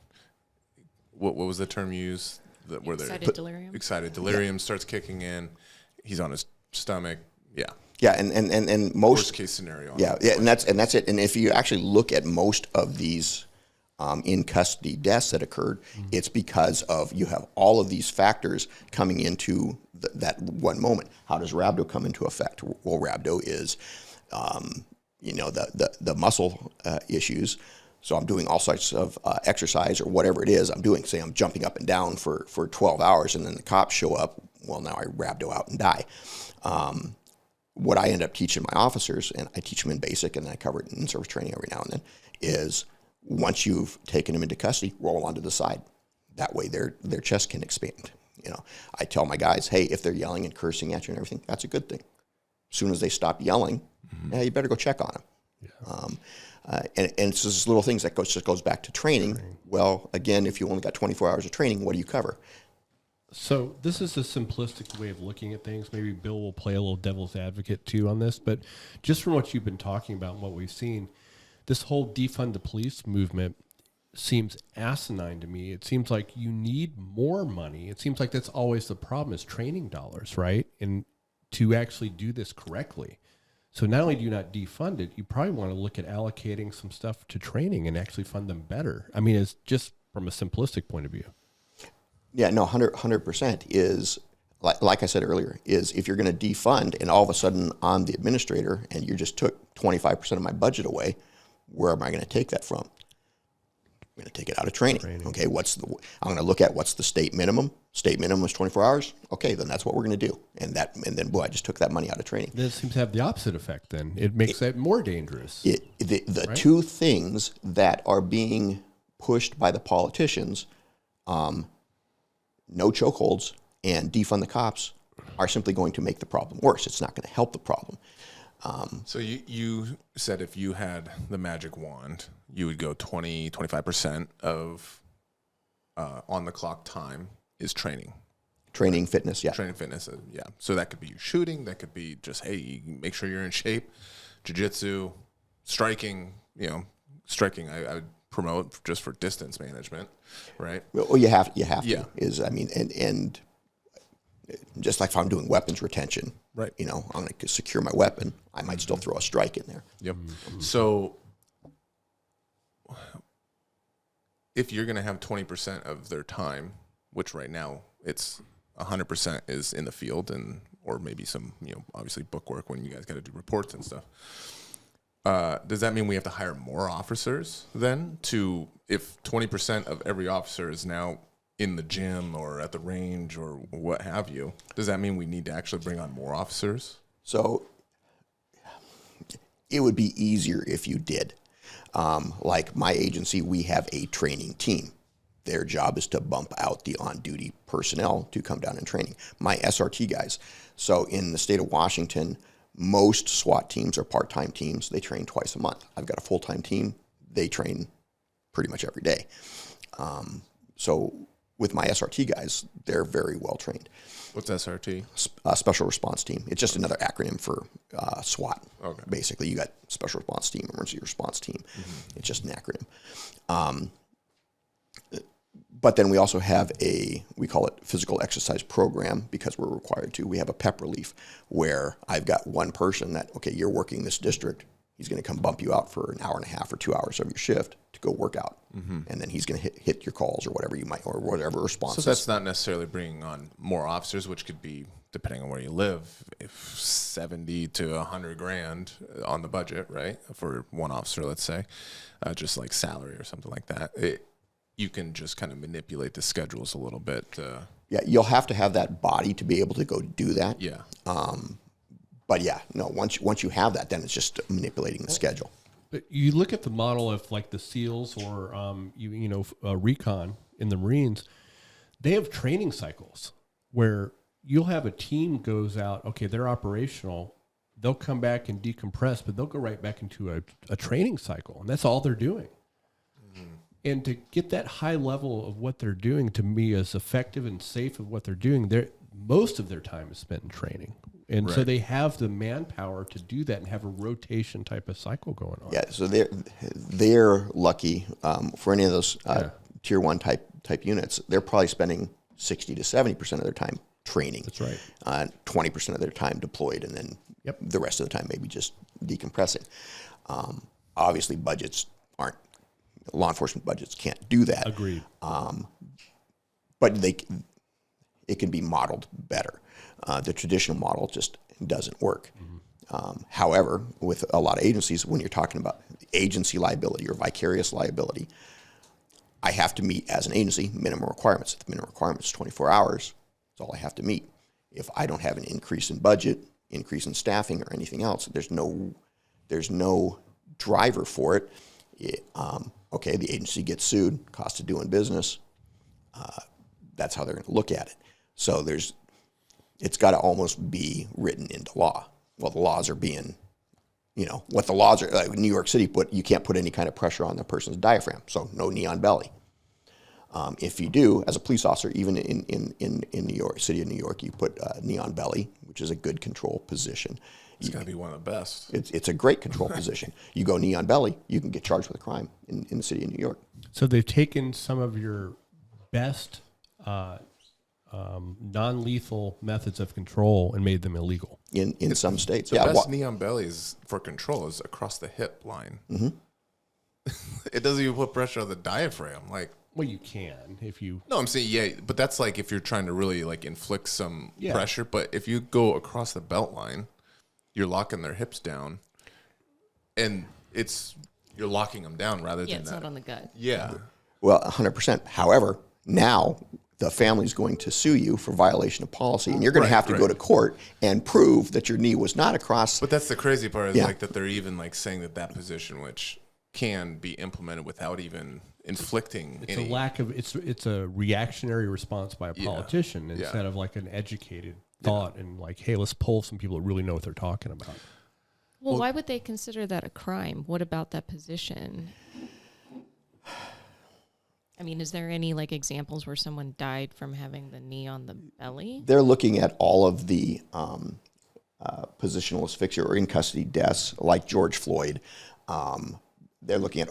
What was the term used? Where Excited delirium. Excited delirium starts kicking in. He's on his stomach. Yeah. Yeah, and most Worst case scenario. Yeah, and that's it. And if you actually look at most of these in custody deaths that occurred, it's because of you have all of these factors coming into that one moment. How does rhabdo come into effect? Well, rhabdo is, the muscle issues. So I'm doing all sorts of exercise or whatever it is I'm doing. Say I'm jumping up and down for 12 hours, and then the cops show up. Well, now I rhabdo out and die. What I end up teaching my officers, and I teach them in basic, and then I cover it in service training every now and then, is once you've taken them into custody, roll onto the side. That way their chest can expand. I tell my guys, hey, if they're yelling and cursing at you and everything, that's a good thing. As soon as they stop yelling, you better go check on them. Yeah. And it's just little things that just goes back to training. Well, again, if you only got 24 hours of training, what do you cover? So this is a simplistic way of looking at things. Maybe Bill will play a little devil's advocate too on this, but just from what you've been talking about and what we've seen, this whole defund the police movement seems asinine to me. It seems like you need more money. It seems like that's always the problem is training dollars, right? And to actually do this correctly. So not only do you not defund it, you probably want to look at allocating some stuff to training and actually fund them better. I mean, it's just from a simplistic point of view. Yeah, no, 100% is, like I said earlier, is if you're going to defund and all of a sudden I'm the administrator and you just took 25% of my budget away, where am I going to take that from? I'm going to take it out of training. Okay, I'm going to look at what's the state minimum. State minimum is 24 hours. Okay, then that's what we're going to do. And then, boy, I just took that money out of training. This seems to have the opposite effect then. It makes that more dangerous. The right? Two things that are being pushed by the politicians, no chokeholds and defund the cops, are simply going to make the problem worse. It's not going to help the problem. So you said if you had the magic wand, you would go 25% of on the clock time is training. Training, fitness, yeah. Training, fitness, yeah. So that could be your shooting. That could be just, hey, you make sure you're in shape. Jiu-Jitsu, striking, striking I would promote just for distance management, right? Well, you have Yeah. to. And just like if I'm doing weapons retention, right? I'm going to secure my weapon. I might still throw a strike in there. Yep. So if you're going to have 20% of their time, which right now it's 100% is in the field or maybe some, obviously book work when you guys got to do reports and stuff. Does that mean we have to hire more officers then if 20% of every officer is now in the gym or at the range or what have you, does that mean we need to actually bring on more officers? So it would be easier if you did. Like my agency, we have a training team. Their job is to bump out the on-duty personnel to come down and training. My SRT guys. So in the state of Washington, most SWAT teams are part-time teams. They train twice a month. I've got a full-time team. They train pretty much every day. So with my SRT guys, they're very well trained. What's SRT? Special Response Team. It's just another acronym for SWAT. Okay. Basically, you got Special Response Team, Emergency Response Team. Mm-hmm. It's just an acronym. But then we also have we call it physical exercise program because we're required to. We have a PEP relief where I've got one person that, okay, you're working this district. He's going to come bump you out for an hour and a half or 2 hours of your shift to go work out. Mm-hmm. And then he's going to hit your calls or whatever you might, or whatever responses. So that's not necessarily bringing on more officers, which could be, depending on where you live, if 70 to 100 grand on the budget, right? For one officer, let's say, just like salary or something like that. You can just kind of manipulate the schedules a little bit. Yeah, you'll have to have that body to be able to go do that. Yeah. But yeah, no. Once you have that, then it's just manipulating the schedule. But you look at the model of like the SEALs or recon in the Marines, they have training cycles. where you'll have a team goes out, okay, they're operational, they'll come back and decompress, but they'll go right back into a training cycle, and that's all they're doing. And to get that high level of what they're doing to be as effective and safe of what they're doing, most of their time is spent in training. And so they have the manpower to do that and have a rotation type of cycle going on. Yeah, so they're lucky for any of those tier 1 type units. They're probably spending 60 to 70% of their time training. That's right. 20% of their time deployed, and then the rest of the time maybe just decompressing. Obviously, law enforcement budgets can't do that. Agreed. But it can be modeled better. The traditional model just doesn't work. However, with a lot of agencies, when you're talking about agency liability or vicarious liability, I have to meet, as an agency, minimum requirements. If the minimum requirement is 24 hours, that's all I have to meet. If I don't have an increase in budget, increase in staffing, or anything else, there's no driver for it. Okay, the agency gets sued, cost of doing business. That's how they're going to look at it. So it's got to almost be written into law. Well, the laws are being, what the laws are. Like New York City you can't put any kind of pressure on the person's diaphragm, so no knee on belly. If you do, as a police officer, even in New York, city of New York, you put knee on belly, which is a good control position. It's got to be one of the best. It's a great control position. You go knee on belly, you can get charged with a crime in the city of New York. So they've taken some of your best non-lethal methods of control and made them illegal. In some states. The best knee on belly is for control is across the hip line. It doesn't even put pressure on the diaphragm. Well, you can if you. No, I'm saying, but that's like if you're trying to really inflict some pressure. But if you go across the belt line, you're locking their hips down, and you're locking them down rather than it's not on the gut. Yeah. Well, 100%. However, now the family's going to sue you for violation of policy, and you're going to have to go to court and prove that your knee was not across. But that's the crazy part is that they're even saying that position, which can be implemented without even inflicting It's any. a lack of it's a reactionary response by a politician instead of an educated thought and hey, let's pull some people that really know what they're talking about. Well, why would they consider that a crime? What about that position? I mean, is there any examples where someone died from having the knee on the belly? They're looking at all of the positional asphyxia or in custody deaths, like George Floyd. They're looking at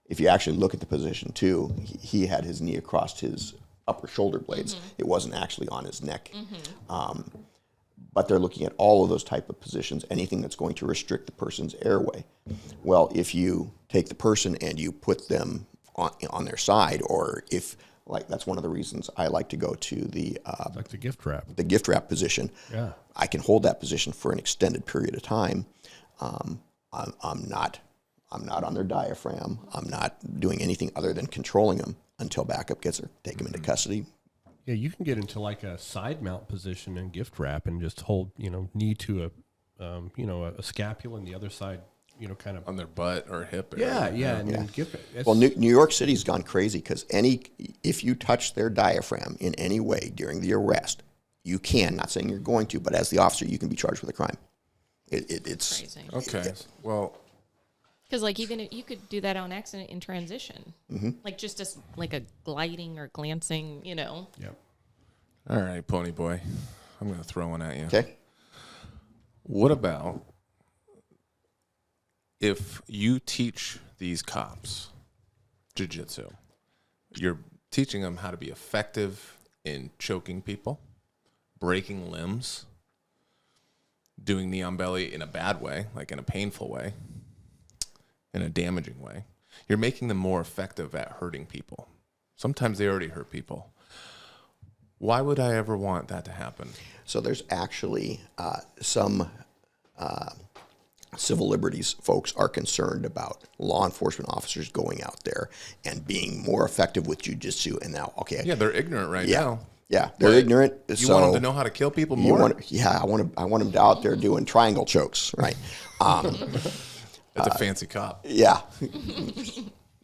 if you actually look at the position too, he had his knee across his upper shoulder blades. It wasn't actually on his neck. But they're looking at all of those type of positions, anything that's going to restrict the person's airway. Well, if you take the person and you put them on their side, or if that's one of the reasons I like to go to the the gift wrap. The gift wrap position. Yeah, I can hold that position for an extended period of time. I'm not on their diaphragm. I'm not doing anything other than controlling them until backup gets her. Take them into custody. Yeah, you can get into a side mount position in gift wrap and just hold, knee to a scapula and the other side, kind of on their butt or hip. And gift it. Well, New York City's gone crazy because if you touch their diaphragm in any way during the arrest, you can, not saying you're going to, but as the officer, you can be charged with a crime. It's crazy. Okay. Well, because even you could do that on accident in transition, just a gliding or glancing, Yep. All right, Pony Boy, I'm going to throw one at you. okay. What about if you teach these cops jiu-jitsu? You're teaching them how to be effective in choking people, breaking limbs, doing knee on belly in a bad way, in a painful way, in a damaging way. You're making them more effective at hurting people. Sometimes they already hurt people. Why would I ever want that to happen? So there's actually some civil liberties folks are concerned about law enforcement officers going out there and being more effective with jiu-jitsu. And now, yeah, they're ignorant right now. Yeah, they're ignorant. You want them to know how to kill people more? I want them out there doing triangle chokes, right? That's a fancy cop. Yeah.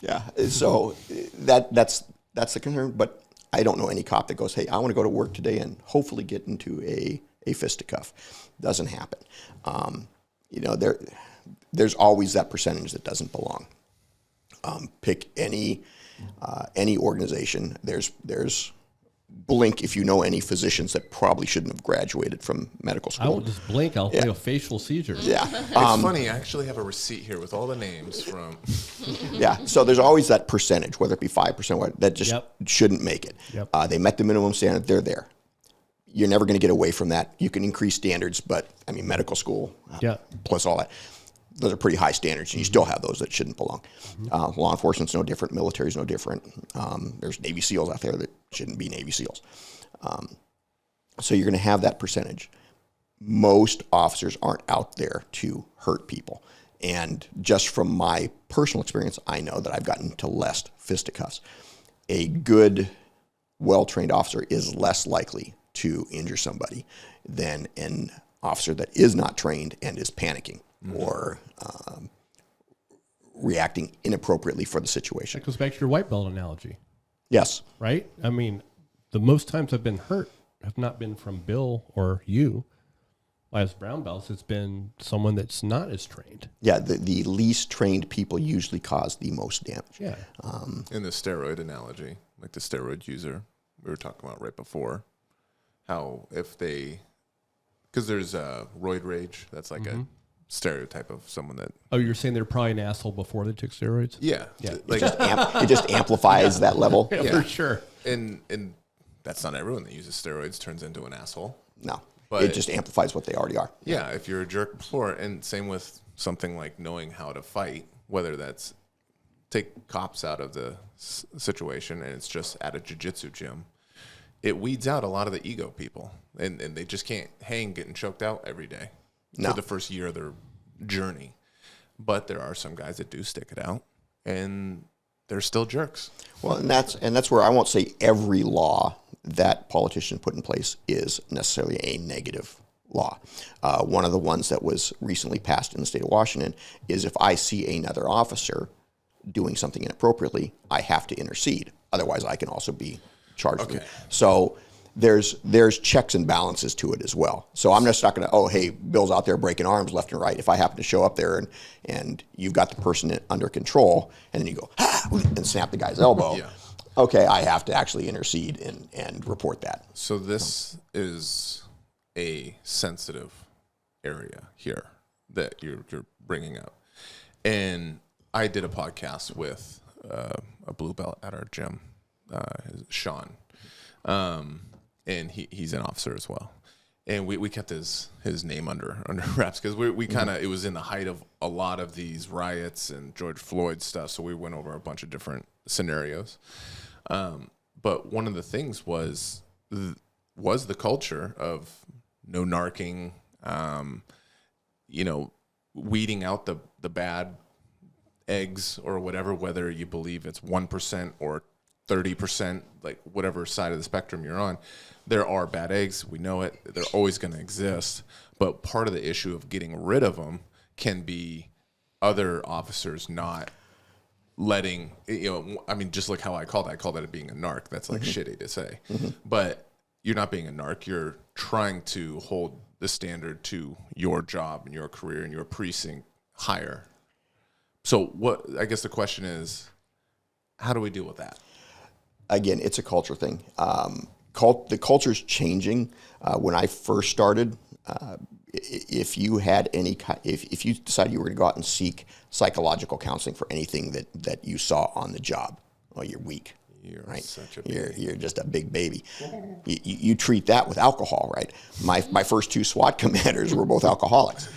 Yeah. So that's the concern. But I don't know any cop that goes, hey, I want to go to work today and hopefully get into a fisticuff. Doesn't happen. There's always that percentage that doesn't belong. Pick any organization. There's blink if you know any physicians that probably shouldn't have graduated from medical school. I won't just blink. I'll feel a facial seizure. Yeah. It's funny. I actually have a receipt here with all the names from. Yeah. So there's always that percentage, whether it be 5%, that just shouldn't make it. Yep. They met the minimum standard. They're there. You're never going to get away from that. You can increase standards, but I mean, medical school plus all that, those are pretty high standards, and you still have those that shouldn't belong. Law enforcement's no different. Military's no different. There's Navy SEALs out there that shouldn't be Navy SEALs. So you're going to have that percentage. Most officers aren't out there to hurt people. And just from my personal experience, I know that I've gotten to less fisticuffs. A good, well-trained officer is less likely to injure somebody than an officer that is not trained and is panicking or reacting inappropriately for the situation. That goes back to your white belt analogy, Yes. right? I mean, the most times I've been hurt have not been from Bill or you. As brown belts, it's been someone that's not as trained. Yeah, the least trained people usually cause the most damage. Yeah. In the steroid analogy, like the steroid user we were talking about right before, how if they, because there's roid rage, that's like a stereotype of someone that. Oh, you're saying they're probably an asshole before they took steroids? Yeah. Like, It just amplifies that level. Yeah, for sure. and that's not everyone that uses steroids turns into an asshole. No, But- it just amplifies what they already are. Yeah, if you're a jerk before, and same with something like knowing how to fight, whether that's take cops out of the situation and it's just at a jiu-jitsu gym, it weeds out a lot of the ego people, and they just can't hang getting choked out every day No. for the first year of their journey. But there are some guys that do stick it out, and they're still jerks. Well, and that's where I won't say every law that politicians put in place is necessarily a negative law. One of the ones that was recently passed in the state of Washington is if I see another officer doing something inappropriately, I have to intercede. Otherwise, I can also be charged. Okay. So there's checks and balances to it as well. So I'm just not going to, oh, hey, Bill's out there breaking arms left and right. If I happen to show up there and you've got the person under control, and then you go, and snap the guy's elbow, Yeah. okay, I have to actually intercede and report that. So this is a sensitive area here that you're bringing up. And I did a podcast with a blue belt at our gym, Sean. And he's an officer as well. And we kept his name under wraps because we kind of, it was in the height of a lot of these riots and George Floyd stuff. So we went over a bunch of different scenarios. But one of the things was the culture of no narking, weeding out the bad eggs or whatever, whether you believe it's 1% or 30%, like whatever side of the spectrum you're on. There are bad eggs. We know it. They're always going to exist. But part of the issue of getting rid of them can be other officers not letting, just like how I call that being a narc. That's like shitty to say. But you're not being a narc. You're trying to hold the standard to your job and your career and your precinct higher. So I guess the question is, how do we deal with that? Again, it's a culture thing. The culture's changing. When I first started, if you had if you decided you were going to go out and seek psychological counseling for anything that you saw on the job, well, you're weak. You're right. such a baby. You're just a big baby. You treat that with alcohol, right? My first two SWAT commanders were both alcoholics.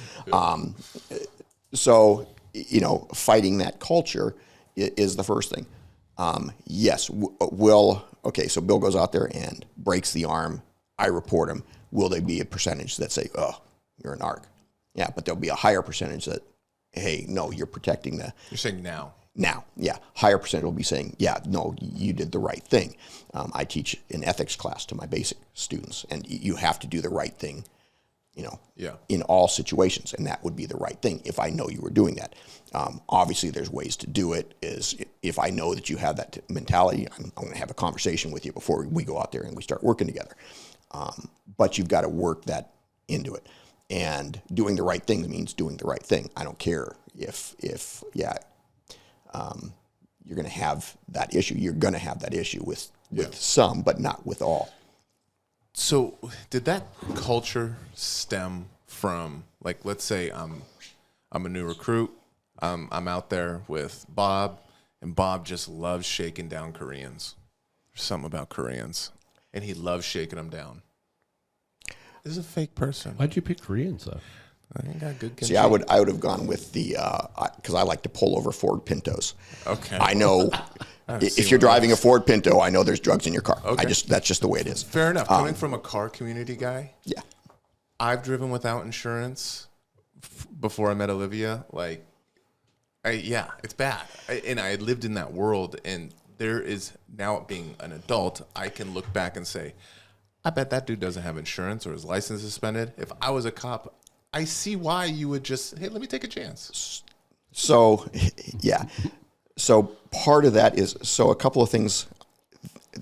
So fighting that culture is the first thing. Yes, so Bill goes out there and breaks the arm. I report him. Will there be a percentage that say, oh, you're an narc? Yeah, but there'll be a higher percentage that, hey, no, you're protecting the... You're saying now. Now, yeah. Higher percentage will be saying, yeah, no, you did the right thing. I teach an ethics class to my basic students, and you have to do the right thing in all situations, and that would be the right thing if I know you were doing that. Obviously, there's ways to do it. Is if I know that you have that mentality, I'm going to have a conversation with you before we go out there and we start working together. But you've got to work that into it, and doing the right thing means doing the right thing. I don't care if you're going to have that issue. You're going to have that issue with some, but not with all. So did that culture stem from, like, let's say I'm a new recruit. I'm out there with Bob, and Bob just loves shaking down Koreans. There's something about Koreans, and he loves shaking them down. This is a fake person. Why'd you pick Koreans though? I think got good. See, I would have gone with the because I like to pull over Ford Pintos. Okay. I know if you're driving a Ford Pinto, I know there's drugs in your car. Okay. That's just the way it is. Fair enough. Coming from a car community guy, Yeah. I've driven without insurance before I met Olivia. Like, it's bad. And I lived in that world, and there is now, being an adult, I can look back and say, I bet that dude doesn't have insurance or his license is suspended. If I was a cop, I see why you would just, hey, let me take a chance. So, yeah. So part of that is, a couple of things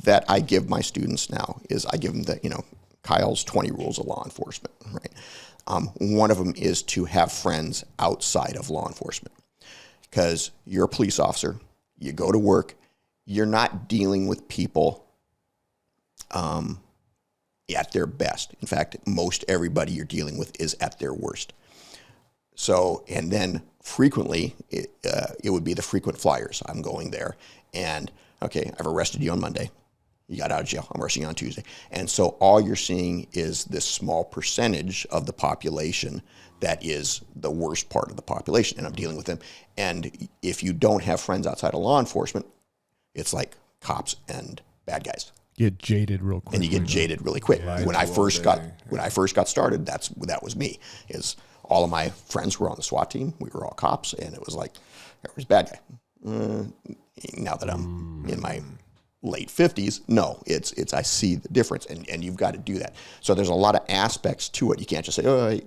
that I give my students now is I give them the, Kyle's 20 rules of law enforcement, right? One of them is to have friends outside of law enforcement, because you're a police officer, you go to work, you're not dealing with people at their best. In fact, most everybody you're dealing with is at their worst. So, and then frequently, it would be the frequent flyers. I'm going there, and okay, I've arrested you on Monday. You got out of jail. I'm arresting you on Tuesday. And so all you're seeing is this small percentage of the population that is the worst part of the population, and I'm dealing with them. And if you don't have friends outside of law enforcement, it's like cops and bad guys. Get jaded real quick. And you get jaded really quick. Yeah, when I first got started, that was me. Is all of my friends were on the SWAT team. We were all cops, and it was like, there was a bad guy. Now that I'm in my late 50s, no, it's I see the difference, and you've got to do that. So there's a lot of aspects to it. You can't just say, we're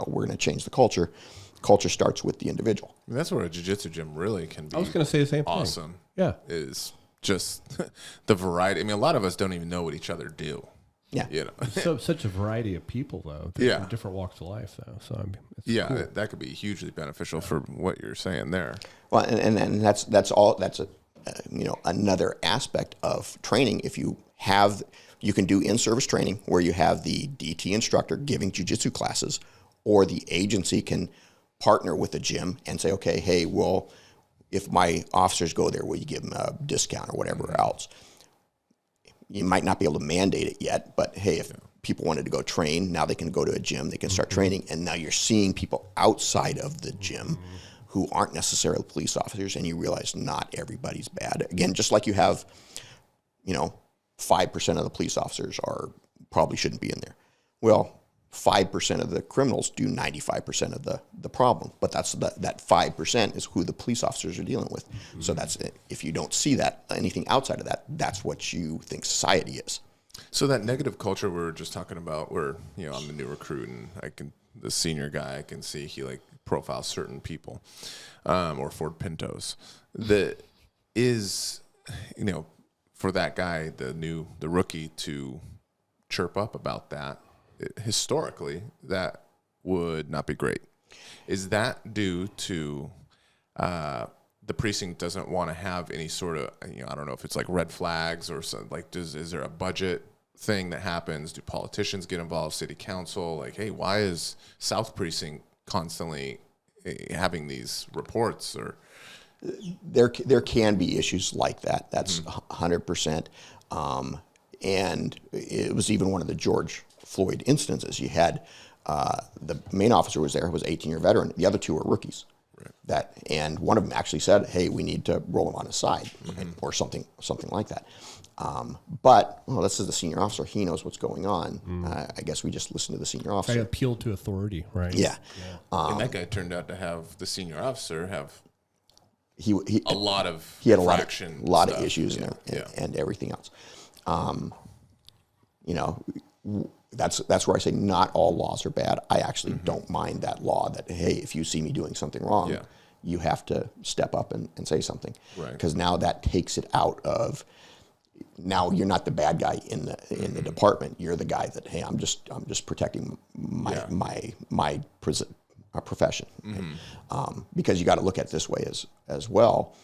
going to change the culture. Culture starts with the individual. That's where a jiu-jitsu gym really can be. I was going to say the same thing. Awesome. Yeah. Is just the variety. I mean, a lot of us don't even know what each other do. Yeah. So such a variety of people though. Yeah. Different walks of life though. So Yeah, cool. that could be hugely beneficial for what you're saying there. Well, and that's all. That's another aspect of training. If you can do in-service training where you have the DT instructor giving jiu-jitsu classes, or the agency can partner with the gym and say, okay, hey, well, if my officers go there, will you give them a discount or whatever else? You might not be able to mandate it yet, but hey, if people wanted to go train, now they can go to a gym, they can start training, and now you're seeing people outside of the gym who aren't necessarily police officers, and you realize not everybody's bad. Again, just like you have, 5% of the police officers probably shouldn't be in there. Well, 5% of the criminals do 95% of the problem, but that 5% is who the police officers are dealing with. So that's it. If you don't see that, anything outside of that, that's what you think society is. So that negative culture we were just talking about, where I'm the new recruit and the senior guy, I can see he profiles certain people, or Ford Pintos. That is, for that guy, the rookie to chirp up about that. Historically, that would not be great. Is that due to the precinct doesn't want to have any sort of, I don't know if it's like red flags or something, is there a budget thing that happens? Do politicians get involved, city council? Like, hey, why is South Precinct constantly having these reports? Or there can be issues like that. That's 100%. And it was even one of the George Floyd instances. You had the main officer was 18-year veteran. The other two were rookies. Right. And one of them actually said, "Hey, we need to roll him on his side," or something like that. But this is the senior officer. He knows what's going on. I guess we just listen to the senior officer. I appeal to authority, right? Yeah. And that guy turned out to have the senior officer have he a lot of he had a lot of issues and and everything else. that's where I say not all laws are bad. I actually don't mind that law that, hey, if you see me doing something wrong, you have to step up and say something. Right. Because now that takes it out of, now you're not the bad guy in the department. You're the guy that, hey, I'm just protecting my profession. Because you got to look at it this way as well.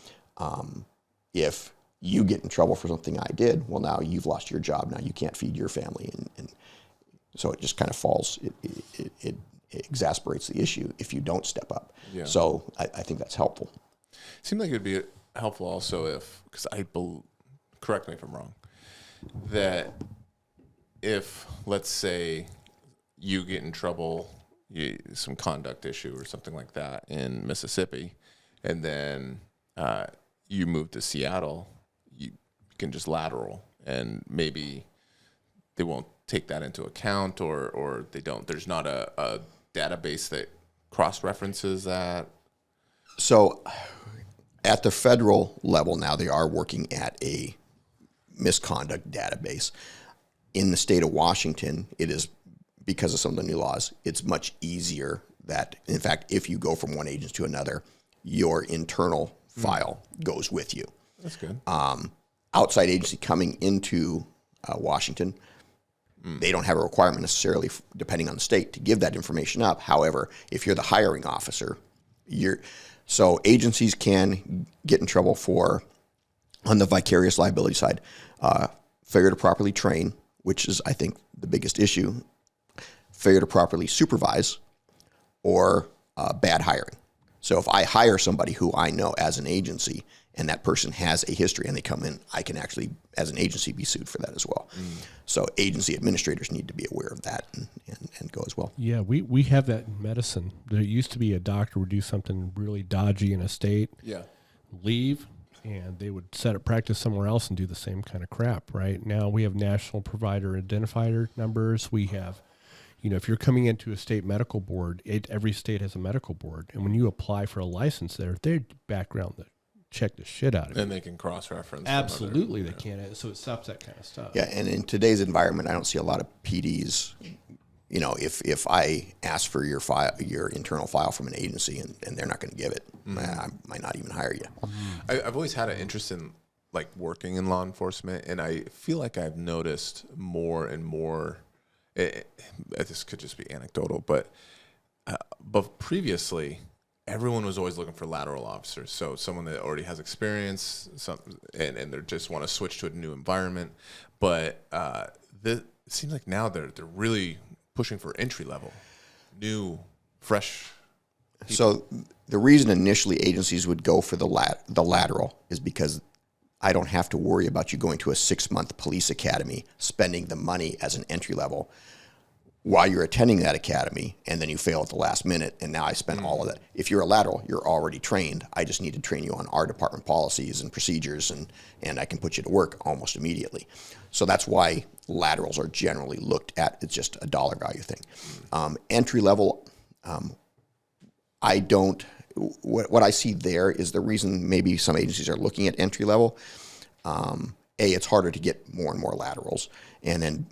If you get in trouble for something I did, well, now you've lost your job. Now you can't feed your family, and so it just kind of falls. It exasperates the issue if you don't step up. Yeah. So I think that's helpful. Seemed like it'd be helpful also if, because correct me if I'm wrong, that if, let's say, you get in trouble, some conduct issue or something like that in Mississippi, and then you move to Seattle, you can just lateral, and maybe they won't take that into account, or they don't. There's not a database that cross-references that. So at the federal level now, they are working at a misconduct database. In the state of Washington, it is, because of some of the new laws, it's much easier that, in fact, if you go from one agency to another, your internal file goes with you. That's good. Outside agency coming into Washington, they don't have a requirement necessarily, depending on the state, to give that information up. However, if you're the hiring officer, so agencies can get in trouble for, on the vicarious liability side, failure to properly train, which is, I think, the biggest issue, failure to properly supervise, or bad hiring. So if I hire somebody who I know as an agency and that person has a history and they come in, I can actually, as an agency, be sued for that as well. So agency administrators need to be aware of that and go as well. Yeah, we have that in medicine. There used to be a doctor would do something really dodgy in a state, leave, and they would set up practice somewhere else and do the same kind of crap, right? Now we have national provider identifier numbers. We have, if you're coming into a state medical board, every state has a medical board. And when you apply for a license there, their background check the shit out of you. And they can cross-reference. Absolutely, they can. So it stops that kind of stuff. Yeah, and in today's environment, I don't see a lot of PDs. If I ask for your internal file from an agency and they're not going to give it, I might not even hire you. I've always had an interest in working in law enforcement, and I feel like I've noticed more and more. This could just be anecdotal, but previously, everyone was always looking for lateral officers. So someone that already has experience, and they just want to switch to a new environment. But it seems like now they're really pushing for entry level, new, fresh people. So the reason initially agencies would go for the lateral is because I don't have to worry about you going to a 6-month police academy, spending the money as an entry level while you're attending that academy, and then you fail at the last minute, and now I spent all of that. If you're a lateral, you're already trained. I just need to train you on our department policies and procedures, and I can put you to work almost immediately. So that's why laterals are generally looked at. It's just a dollar value thing. Entry level, what I see there is the reason maybe some agencies are looking at entry level. It's harder to get more and more laterals, and then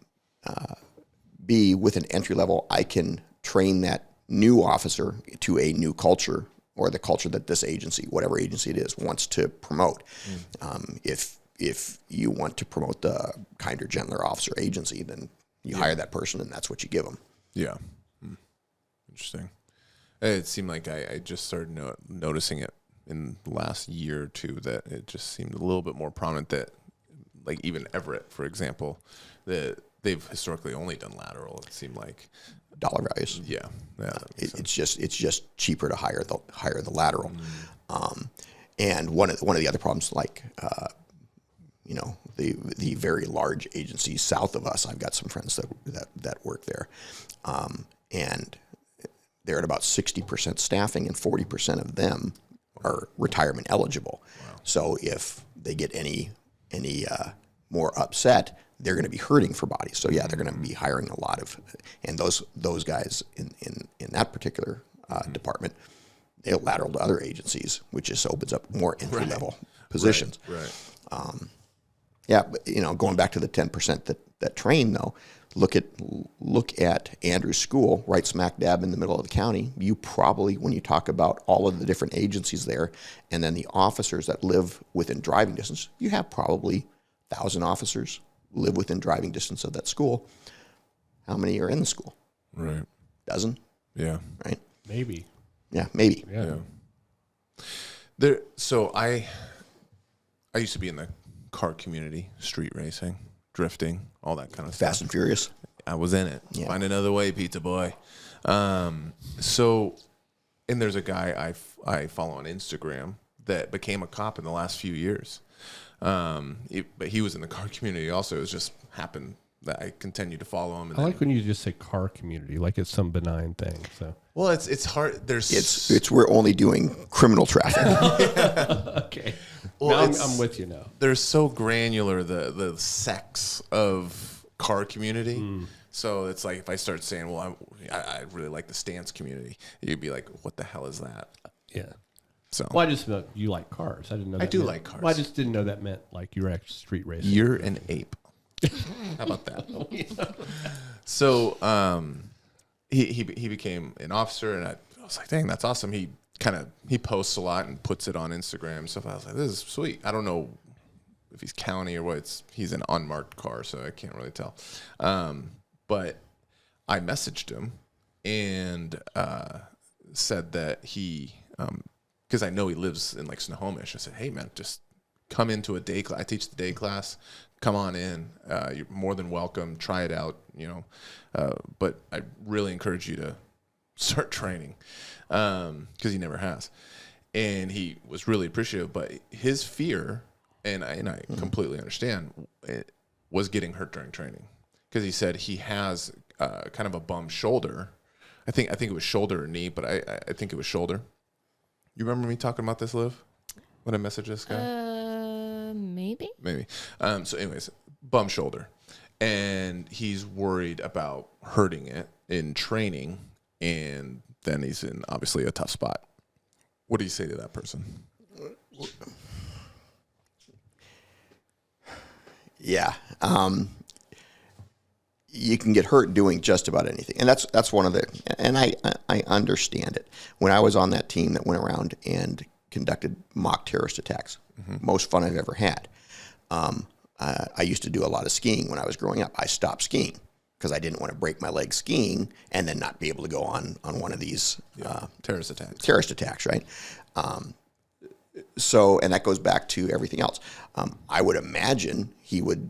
B, with an entry level, I can train that new officer to a new culture, or the culture that this agency, whatever agency it is, wants to promote. If you want to promote the kinder, gentler officer agency, then you hire that person, and that's what you give them. Yeah. Interesting. It seemed like I just started noticing it in the last year or two, that it just seemed a little bit more prominent that, even Everett, for example, that they've historically only done lateral. It seemed like dollar values. Yeah. It's just cheaper to hire the lateral. And one of the other problems, the very large agencies south of us, I've got some friends that work there, and they're at about 60% staffing, and 40% of them are retirement eligible. Wow. So if they get any more upset, they're going to be hurting for bodies. So they're going to be hiring a lot of, and those guys in that particular department, they'll lateral to other agencies, which just opens up more entry level positions. Right. But, going back to the 10% that train though, look at Andrew's school, right smack dab in the middle of the county. You probably, when you talk about all of the different agencies there, and then the officers that live within driving distance, you have probably 1,000 officers live within driving distance of that school. How many are in the school? Right. Dozen? Yeah. Right? Maybe. Yeah, maybe. Yeah. So I used to be in the car community, street racing, drifting, all that kind of stuff. Fast and Furious. I was in it. Yeah. Find another way, pizza boy. So, and there's a guy I follow on Instagram that became a cop in the last few years. But he was in the car community also. It was just happened that I continued to follow him. And I like when you just say car community, like it's some benign thing. So, well, it's hard. It's we're only doing criminal traffic. okay. Well, now I'm with you now. They're so granular, the sex of car community. So it's like if I start saying, well, I really like the stance community, you'd be like, what the hell is that? Yeah. So Well, I just know you like cars. I didn't know. I That do meant- like cars. Well, I just didn't know that meant like you were actually street racing. you're an ape. How about that? So he became an officer, and I was like, dang, that's awesome. He posts a lot and puts it on Instagram and stuff. I was like, this is sweet. I don't know if he's county or what. He's an unmarked car, so I can't really tell. But I messaged him and said that he, because I know he lives in like Snohomish. I said, hey man, just come into a day class. I teach the day class. Come on in. You're more than welcome. Try it out. But I really encourage you to start training because he never has. And he was really appreciative. But his fear, and I completely understand, was getting hurt during training because he said he has kind of a bum shoulder. I think it was shoulder or knee, but I think it was shoulder. You remember me talking about this, Liv? When I messaged this guy? Maybe. So anyways, bum shoulder. And he's worried about hurting it in training. And then he's in obviously a tough spot. What do you say to that person? Yeah. You can get hurt doing just about anything. And that's one of the, and I understand it. When I was on that team that went around and conducted mock terrorist attacks, most fun I've ever had. I used to do a lot of skiing when I was growing up. I stopped skiing because I didn't want to break my leg skiing and then not be able to go on one of these Terrorist attacks. Terrorist attacks, right? So, and that goes back to everything else. I would imagine he would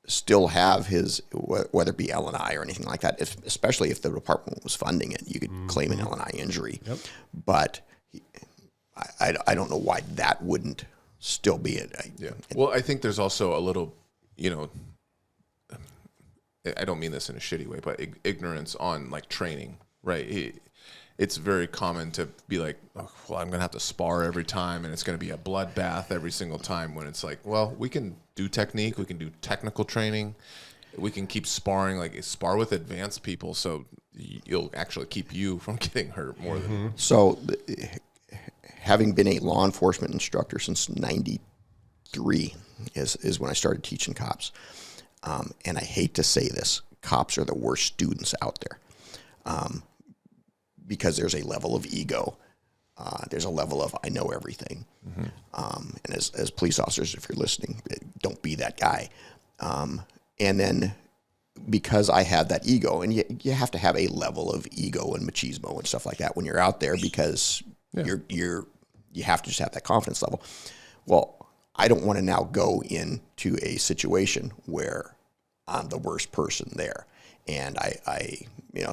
still have his, whether it be L&I or anything like that, especially if the department was funding it, you could claim an L&I injury. Yep. But I don't know why that wouldn't still be it. Well, I think there's also a little, I don't mean this in a shitty way, but ignorance on like training, right? It's very common to be like, oh, well, I'm going to have to spar every time and it's going to be a bloodbath every single time, when it's like, well, we can do technique, we can do technical training, we can keep sparring, like spar with advanced people, so you'll actually keep you from getting hurt more than. So having been a law enforcement instructor since 93 is when I started teaching cops. And I hate to say this, cops are the worst students out there. Because there's a level of ego. There's a level of I know everything. And as police officers, if you're listening, don't be that guy. And then because I have that ego, and you have to have a level of ego and machismo and stuff like that when you're out there, because you have to just have that confidence level. Well, I don't want to now go into a situation where I'm the worst person there. And I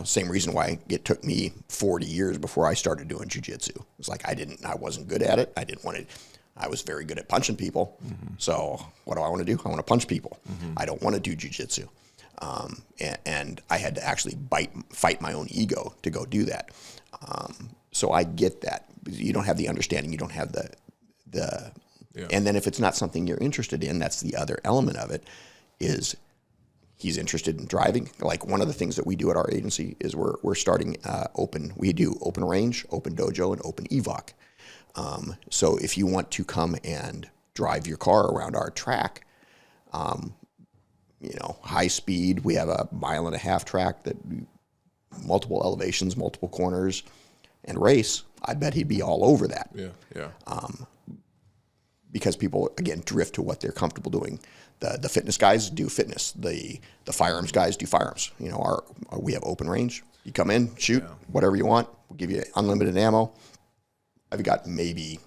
same reason why it took me 40 years before I started doing jiu-jitsu. It's like I wasn't good at it. I was very good at punching people. So what do I want to do? I want to punch people. I don't want to do jiu-jitsu. And I had to actually fight my own ego to go do that. So I get that. You don't have the understanding. You don't have the and then if it's not something you're interested in, that's the other element of it, is he's interested in driving. Like one of the things that we do at our agency is we're starting open. We do open range, open dojo, and open evoc. So if you want to come and drive your car around our track, high speed. We have a 1.5-mile track that multiple elevations, multiple corners, and race. I bet he'd be all over that. Yeah. Because people, again, drift to what they're comfortable doing. The fitness guys do fitness. The firearms guys do firearms. We have open range. You come in, shoot, whatever you want. We'll give you unlimited ammo. I've got maybe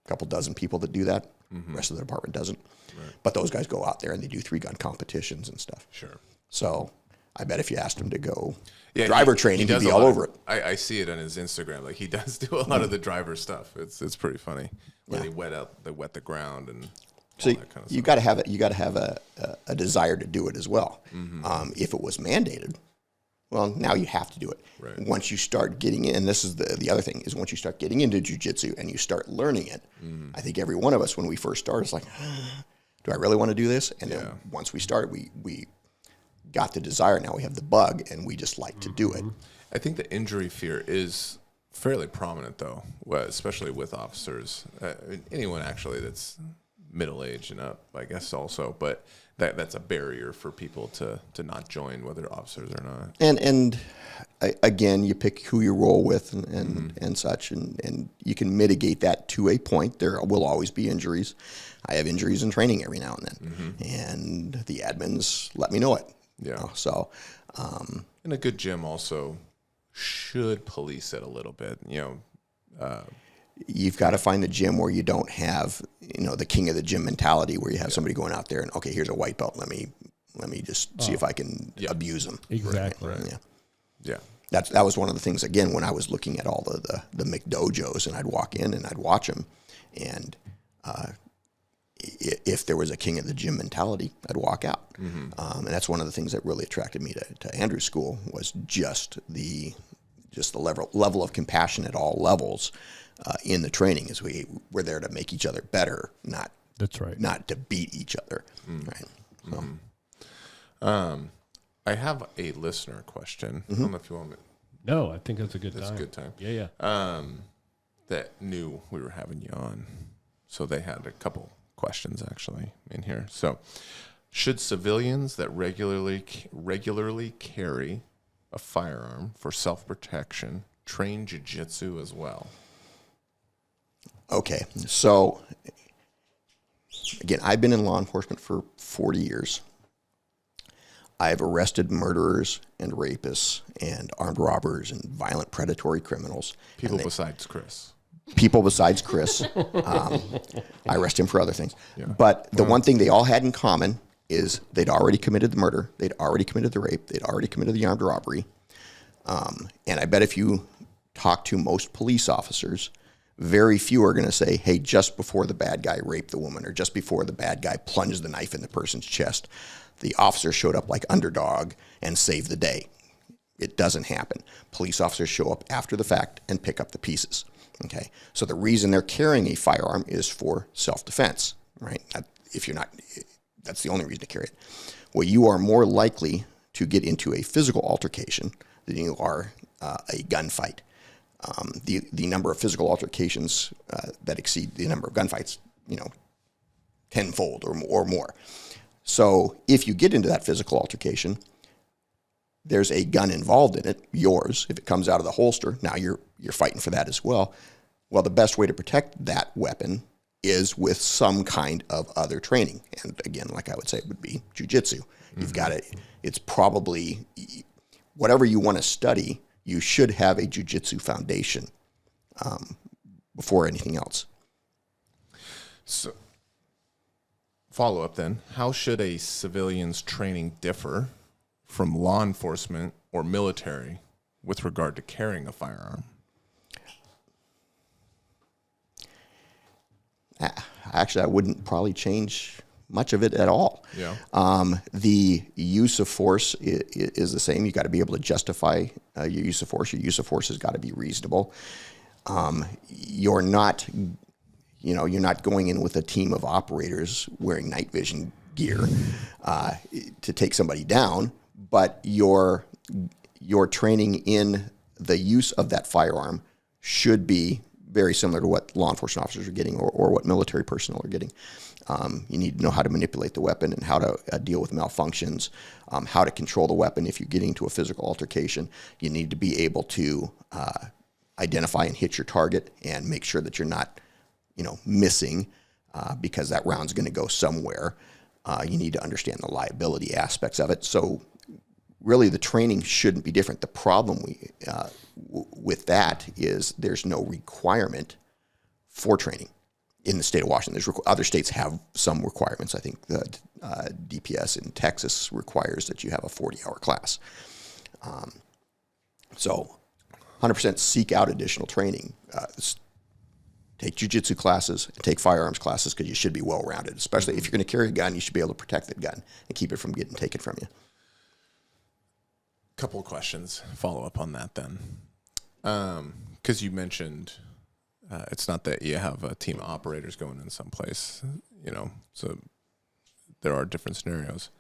a couple dozen people that do that. The rest of the department doesn't. Right. But those guys go out there and they do 3-gun competitions and stuff. Sure. So I bet if you asked him to go driver training, he'd be all over it. I see it on his Instagram. Like, he does do a lot of the driver stuff. It's pretty funny when they wet the ground and so all that kind of you stuff. You got to have a desire to do it as well. If it was mandated, well, now you have to do it. Right. Once you start getting in, and this is the other thing, is once you start getting into jiu-jitsu and you start learning it, I think every one of us, when we first started, is like, do I really want to do this? And then once we started, we got the desire. Now we have the bug, and we just like to do it. I think the injury fear is fairly prominent, though, especially with officers. Anyone, actually, that's middle-aged and up, I guess, also. But that's a barrier for people to not join, whether officers or not. And again, you pick who you roll with and such, and you can mitigate that to a point. There will always be injuries. I have injuries in training every now and then, and the admins let me know it. Yeah. So, and a good gym also should police it a little bit. You've got to find the gym where you don't have, the king of the gym mentality, where you have somebody going out there and, okay, here's a white belt. Let me just see if I can abuse them. Exactly. Right. Yeah. That was one of the things, again, when I was looking at all the McDojos, and I'd walk in and I'd watch them, and if there was a king of the gym mentality, I'd walk out. And that's one of the things that really attracted me to Andrew's school, was just the level of compassion at all levels in the training. Is we're there to make each other better, not to beat each other. Right. So. I have a listener question. I don't know if you want me. No, I think that's a good time. That's a good time. Yeah. That knew we were having you on, so they had a couple questions actually in here. So, should civilians that regularly carry a firearm for self-protection train jiu-jitsu as well? Okay, so again, I've been in law enforcement for 40 years. I've arrested murderers and rapists and armed robbers and violent predatory criminals. People besides Chris. I arrest him for other things. Yeah. But the one thing they all had in common is they'd already committed the murder, they'd already committed the rape, they'd already committed the armed robbery. And I bet if you talk to most police officers, very few are going to say, hey, just before the bad guy raped the woman, or just before the bad guy plunged the knife in the person's chest, the officer showed up like underdog and saved the day. It doesn't happen. Police officers show up after the fact and pick up the pieces. Okay, so the reason they're carrying a firearm is for self-defense, right? That's the only reason to carry it. Well, you are more likely to get into a physical altercation than you are a gunfight. The number of physical altercations that exceed the number of gunfights, tenfold or more. So if you get into that physical altercation, there's a gun involved in it, yours. If it comes out of the holster, now you're fighting for that as well. Well, the best way to protect that weapon is with some kind of other training. And again, like I would say, it would be jiu-jitsu. You've got it. It's probably, whatever you want to study, you should have a jiu-jitsu foundation before anything else. So, follow up then. How should a civilian's training differ from law enforcement or military with regard to carrying a firearm? Actually, I wouldn't probably change much of it at all. Yeah. The use of force is the same. You got to be able to justify your use of force. Your use of force has got to be reasonable. You're not going in with a team of operators wearing night vision gear to take somebody down, but your training in the use of that firearm should be very similar to what law enforcement officers are getting or what military personnel are getting. You need to know how to manipulate the weapon and how to deal with malfunctions, how to control the weapon if you're getting into a physical altercation. You need to be able to identify and hit your target and make sure that you're not, missing because that round's going to go somewhere. You need to understand the liability aspects of it. So really the training shouldn't be different. The problem with that is there's no requirement for training in the state of Washington. Other states have some requirements. I think the DPS in Texas requires that you have a 40-hour class. So 100% seek out additional training. Take jiu-jitsu classes, and take firearms classes because you should be well-rounded. Especially if you're going to carry a gun, you should be able to protect that gun and keep it from getting taken from you. Couple of questions, follow up on that then. Because you mentioned it's not that you have a team of operators going in someplace, so there are different scenarios.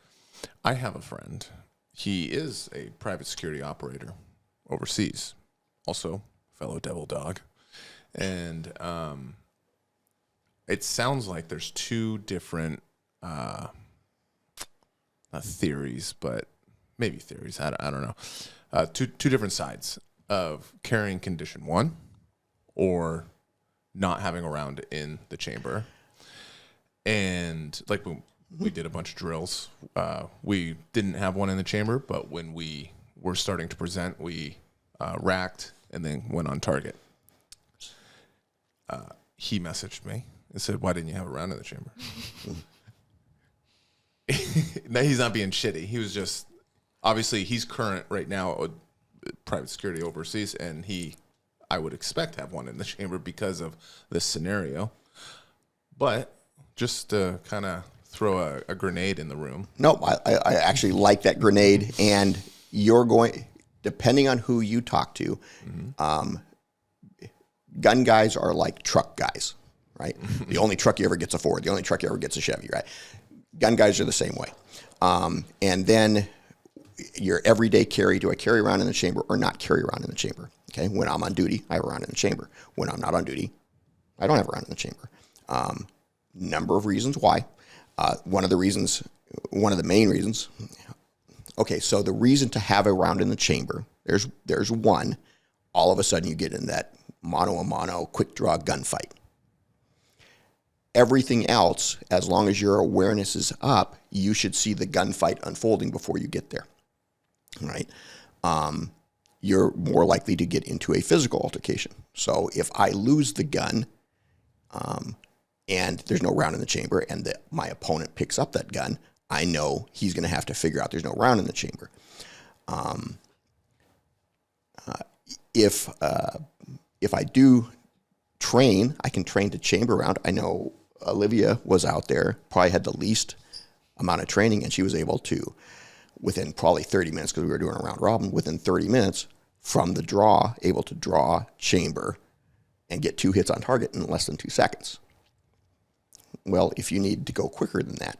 I have a friend. He is a private security operator overseas, also fellow devil dog. And it sounds like there's two different, not theories, but maybe theories. I don't know. Two different sides of carrying condition 1 or not having a round in the chamber. And like when we did a bunch of drills, we didn't have one in the chamber, but when we were starting to present, we racked and then went on target. He messaged me and said, "Why didn't you have a round in the chamber?" No, he's not being shitty. He was just, obviously, he's current right now with private security overseas, and I would expect to have one in the chamber because of this scenario. But just to kind of throw a grenade in the room. No, I actually like that grenade, and depending on who you talk to, gun guys are like truck guys, right? The only truck you ever get's a Ford. The only truck you ever get's a Chevy, right? Gun guys are the same way. And then your everyday carry, do I carry around in the chamber or not carry around in the chamber? Okay, when I'm on duty, I have a round in the chamber. When I'm not on duty, I don't have a round in the chamber. Number of reasons why. One of the main reasons. Okay, so the reason to have a round in the chamber, there's one. All of a sudden you get in that mano-a-mano, quick draw gunfight. Everything else, as long as your awareness is up, you should see the gunfight unfolding before you get there, right? You're more likely to get into a physical altercation. So if I lose the gun and there's no round in the chamber and my opponent picks up that gun, I know he's going to have to figure out there's no round in the chamber. If I do train, I can train to chamber round. I know Olivia was out there, probably had the least amount of training, and she was able to, within probably 30 minutes, because we were doing a round robin, within 30 minutes from the draw, able to draw, chamber, and get 2 hits on target in less than 2 seconds. Well, if you need to go quicker than that,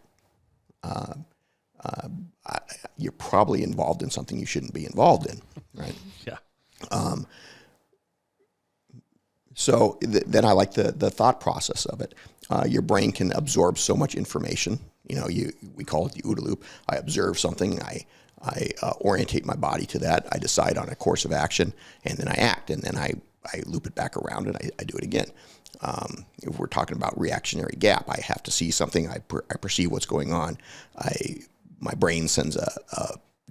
you're probably involved in something you shouldn't be involved in, right? Yeah. So then I like the thought process of it. Your brain can absorb so much information. We call it the OODA loop. I observe something, I orientate my body to that, I decide on a course of action, and then I act, and then I loop it back around and I do it again. If we're talking about reactionary gap, I have to see something, I perceive what's going on, my brain sends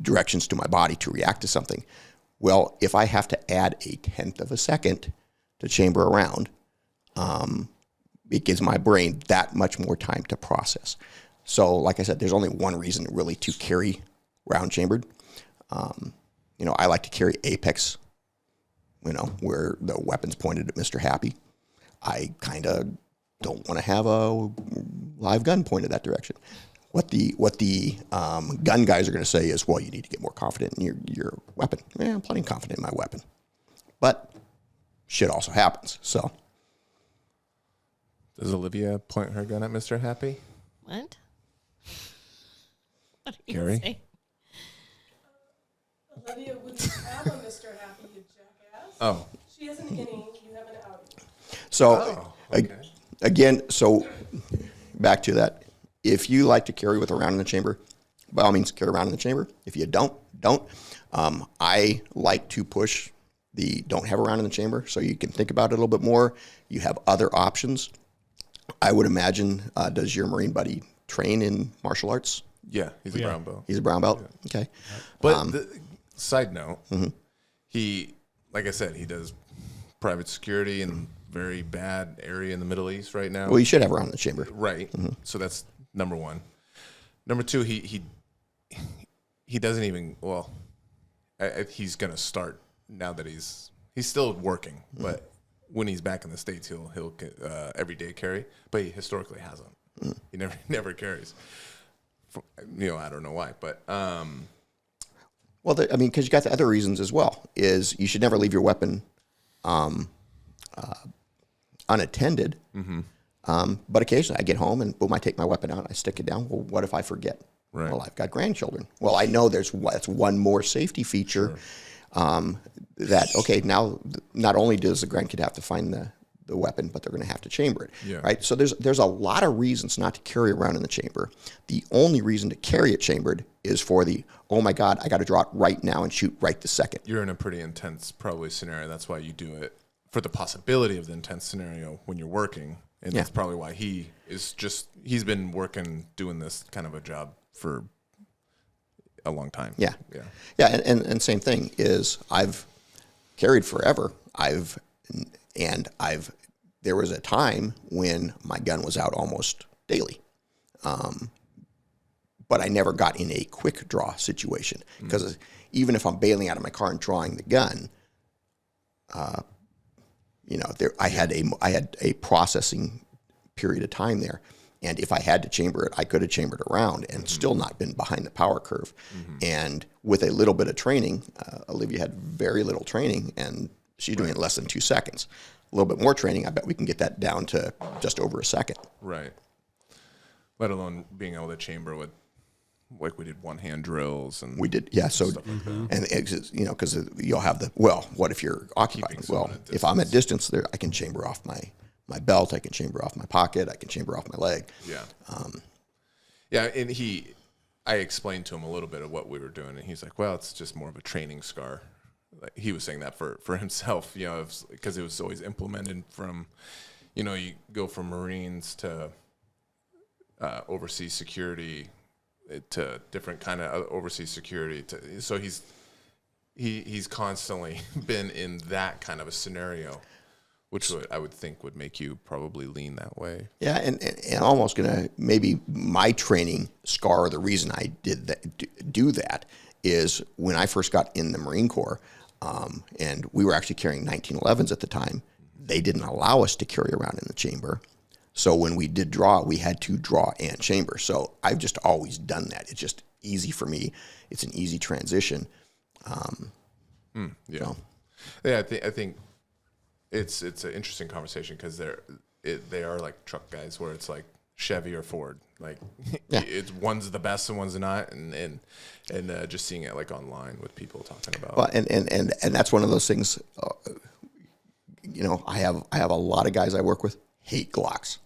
directions to my body to react to something. Well, if I have to add 1/10 of a second to chamber around, it gives my brain that much more time to process. So, like I said, there's only one reason really to carry round chambered. I like to carry apex, where the weapon's pointed at Mr. Happy. I kind of don't want to have a live gun pointed that direction. What the gun guys are going to say is, well, you need to get more confident in your weapon. I'm plenty confident in my weapon, but shit also happens. So, does Olivia point her gun at Mr. Happy? What? What are you Gary? saying? Olivia wouldn't have a Mr. Happy, you jackass. Oh, She has an innie, you have an outie. So again, so back to that. If you like to carry with a round in the chamber, by all means, carry around in the chamber. If you don't. I like to push the don't have a round in the chamber so you can think about it a little bit more. You have other options. I would imagine, does your Marine buddy train in martial arts? Yeah, he's a brown belt. He's a brown belt? Yeah. Okay. But side note, he, like I said, he does private security in very bad area in the Middle East right now. Well, you should have a round in the chamber. Right. So that's number one. Number two, he doesn't even, well, he's going to start now that he's still working, but when he's back in the States, he'll everyday carry, but he historically hasn't. He never carries. I don't know why, but well, because you got the other reasons as well. Is you should never leave your weapon unattended. But occasionally, I get home and boom, I take my weapon out, I stick it down. Well, what if I forget? Right. Well, I've got grandchildren. Well, I know that's one more safety feature. That okay, now not only does the grandkid have to find the weapon, but they're going to have to chamber it. Yeah. Right. So there's a lot of reasons not to carry around in the chamber. The only reason to carry it chambered is for the oh my God, I got to draw it right now and shoot right this second. You're in a pretty intense probably scenario. That's why you do it for the possibility of the intense scenario when you're working, and that's probably why he's been working doing this kind of a job for a long time. Yeah. And same thing is I've carried forever. There was a time when my gun was out almost daily. But I never got in a quick draw situation because even if I'm bailing out of my car and drawing the gun, I had a processing period of time there. And if I had to chamber it, I could have chambered around and still not been behind the power curve. And with a little bit of training, Olivia had very little training, and she's doing it in less than 2 seconds. A little bit more training, I bet we can get that down to just over a second. Right. Let alone being able to chamber with, like we did one-hand drills. And we did, yeah. So, and because you'll have what if you're occupied? Well, if I'm at distance, there I can chamber off my belt, I can chamber off my pocket, I can chamber off my leg. Yeah. And I explained to him a little bit of what we were doing, and he's like, well, it's just more of a training scar. Like, he was saying that for himself, because it was always implemented from, you go from Marines to overseas security to different kind of overseas security. So he's constantly been in that kind of a scenario, which I would think would make you probably lean that way. Yeah, and I'm almost gonna maybe my training scar. The reason I did that, do that is when I first got in the Marine Corps, and we were actually carrying 1911s at the time. They didn't allow us to carry around in the chamber, so when we did draw, we had to draw and chamber. So I've just always done that. It's just easy for me. It's an easy transition. Yeah, I think. It's an interesting conversation because they are like truck guys where it's like Chevy or Ford. Like it's one's the best and one's not, and just seeing it like online with people talking about. Well, and that's one of those things. I have a lot of guys I work with hate Glocks.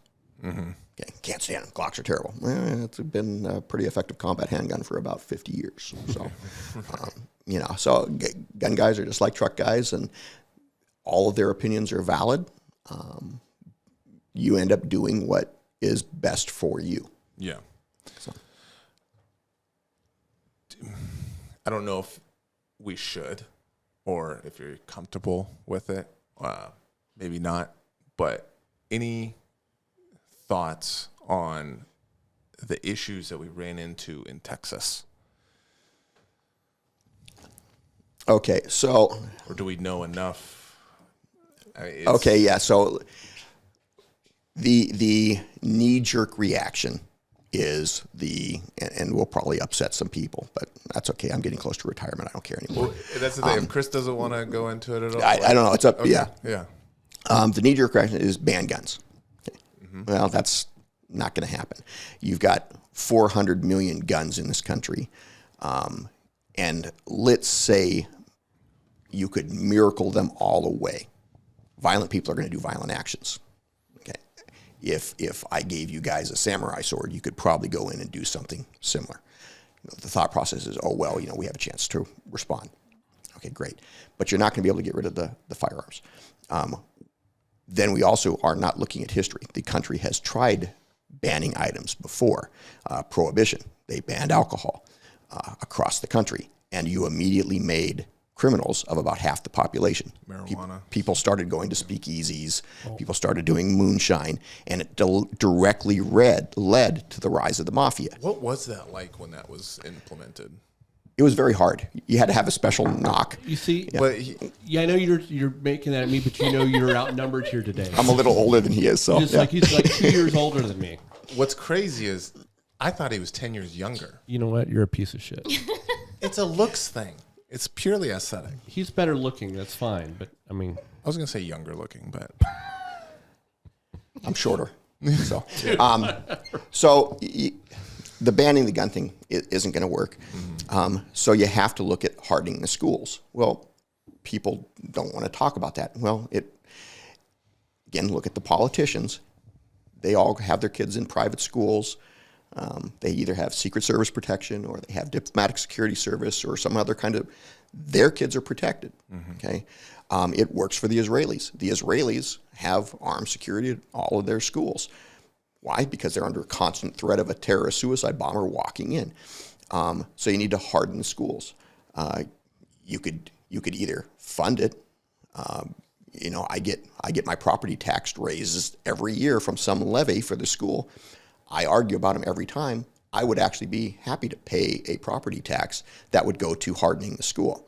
Okay, can't stand them. Glocks are terrible. It's been a pretty effective combat handgun for about 50 years. So, so gun guys are just like truck guys, and all of their opinions are valid. You end up doing what is best for you. Yeah. So. I don't know if we should, or if you're comfortable with it, maybe not, but any thoughts on the issues that we ran into in Texas? Okay, so... Or do we know enough? Okay, yeah. So the knee-jerk reaction is and we'll probably upset some people, but that's okay. I'm getting close to retirement. I don't care anymore. Well, that's the thing. If Chris doesn't want to go into it at all, I don't know. It's up. Okay. Yeah. The knee-jerk reaction is ban guns. Okay. Well, that's not going to happen. You've got 400 million guns in this country, and let's say you could miracle them all away. Violent people are going to do violent actions. Okay. If I gave you guys a samurai sword, you could probably go in and do something similar. The thought process is, oh, well, we have a chance to respond. Okay, great. But you're not going to be able to get rid of the firearms. Then we also are not looking at history. The country has tried banning items before. Prohibition, they banned alcohol across the country, and you immediately made criminals of about half the population. Marijuana. People started going to speakeasies. People started doing moonshine, and it directly led to the rise of the mafia. What was that like when that was implemented? It was very hard. You had to have a special knock. You see, But I know you're making that at me, but you're outnumbered here today. I'm a little older than he is, so He's like 2 years older than me. what's crazy is I thought he was 10 years younger. You know what? You're a piece of shit. It's a looks thing. It's purely aesthetic. He's better looking. That's fine, but I mean, I was going to say younger looking, but I'm shorter. The banning the gun thing isn't going to work. So you have to look at hardening the schools. Well, people don't want to talk about that. Well, again, look at the politicians. They all have their kids in private schools. They either have Secret Service protection or they have diplomatic security service or some other kind of, their kids are protected, okay? It works for the Israelis. The Israelis have armed security at all of their schools. Why? Because they're under constant threat of a terrorist suicide bomber walking in. So you need to harden the schools. You could either fund it. I get my property tax raised every year from some levy for the school. I argue about them every time. I would actually be happy to pay a property tax that would go to hardening the school.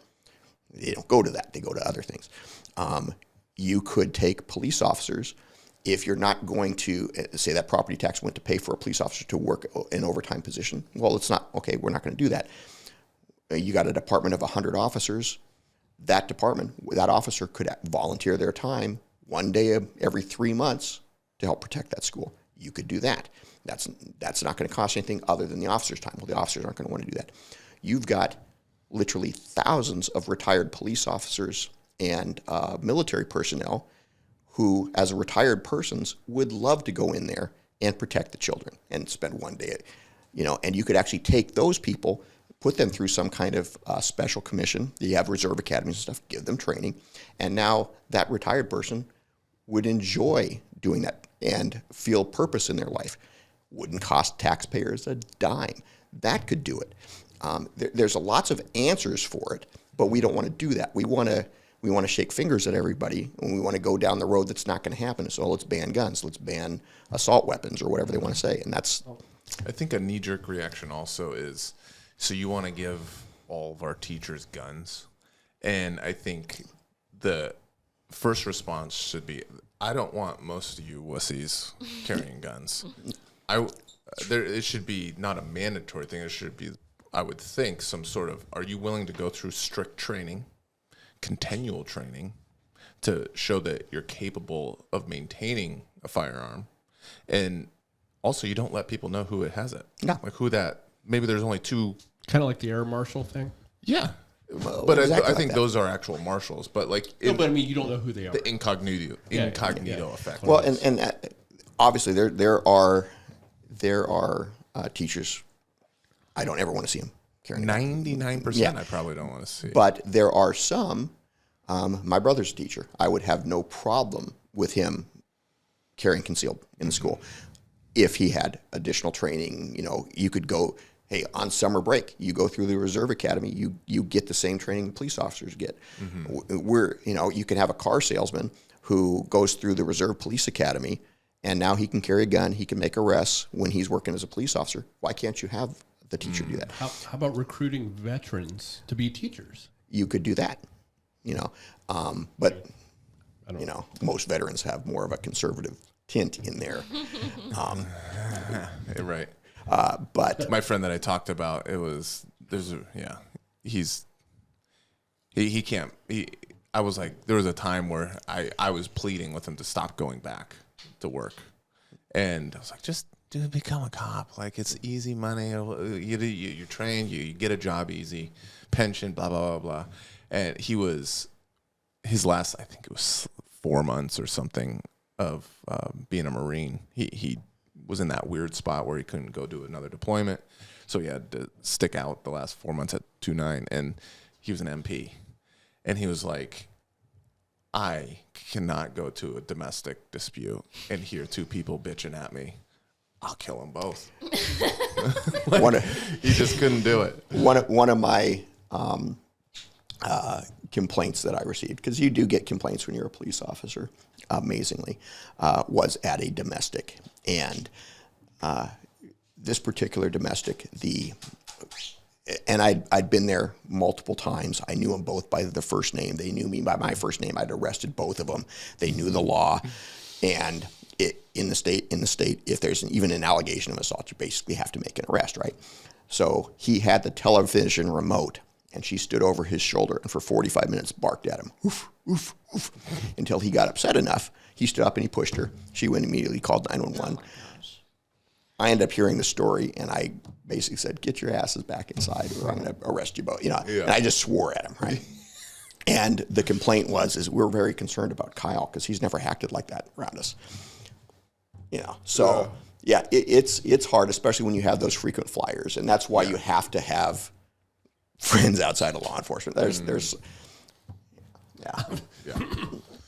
They don't go to that. They go to other things. You could take police officers. If you're not going to, say that property tax went to pay for a police officer to work an overtime position, well, it's not, okay, we're not going to do that. You got a department of 100 officers. That officer could volunteer their time one day every 3 months to help protect that school. You could do that. That's not going to cost anything other than the officer's time. Well, the officers aren't going to want to do that. You've got literally thousands of retired police officers and military personnel who, as retired persons, would love to go in there and protect the children and spend one day, and you could actually take those people, put them through some kind of special commission. You have reserve academies and stuff, give them training, and now that retired person would enjoy doing that and feel purpose in their life. Wouldn't cost taxpayers a dime. That could do it. There's lots of answers for it, but we don't want to do that. We want to shake fingers at everybody, and we want to go down the road that's not going to happen. So let's ban guns, let's ban assault weapons, or whatever they want to say. And that's, I think a knee-jerk reaction also is, so you want to give all of our teachers guns, and I think the first response should be, I don't want most of you wussies carrying guns. It should be not a mandatory thing. It should be, I would think, some sort of, are you willing to go through strict training, continual training, to show that you're capable of maintaining a firearm? And also, you don't let people know who it has it. No. Like who that, maybe there's only two. Kind of like the air marshal thing. Yeah. well, But exactly I like think that. those are actual marshals. But like, No, but I mean, you don't know who they are. the incognito Yeah. effect. Well, and obviously there are teachers, I don't ever want to see them carrying. 99%, Yeah. I probably don't want to see. But there are some. My brother's a teacher. I would have no problem with him carrying concealed in the school if he had additional training. You could go, hey, on summer break, you go through the reserve academy. You get the same training the police officers get. You can have a car salesman who goes through the reserve police academy, and now he can carry a gun. He can make arrests when he's working as a police officer. Why can't you have the teacher do that? How about recruiting veterans to be teachers? You could do that, but most veterans have more of a conservative tint in there. Right. But My friend that I talked about, he can't. I was like, there was a time where I was pleading with him to stop going back to work, and I was like, just become a cop. Like, it's easy money. You're trained. You get a job easy, pension, blah blah blah blah. And his last, I think it was 4 months or something of being a Marine. He was in that weird spot where he couldn't go do another deployment, so he had to stick out the last 4 months at 2-9, and he was an MP, and he was like, I cannot go to a domestic dispute and hear two people bitching at me. I'll kill them both. He just couldn't do it. One of my complaints that I received, because you do get complaints when you're a police officer, amazingly, was at a domestic. And this particular domestic, and I'd been there multiple times. I knew them both by the first name. They knew me by my first name. I'd arrested both of them. They knew the law. And in the state, if there's even an allegation of assault, you basically have to make an arrest, right? So he had the television remote, and she stood over his shoulder and for 45 minutes barked at him, oof, oof, oof, until he got upset enough. He stood up and he pushed her. She went immediately, called 911. I ended up hearing the story, and I basically said, get your asses back inside or I'm going to arrest you both. And I just swore at him, right? And the complaint is we're very concerned about Kyle because he's never acted like that around us. So it's hard, especially when you have those frequent flyers, and that's why you have to have friends outside of law enforcement. There's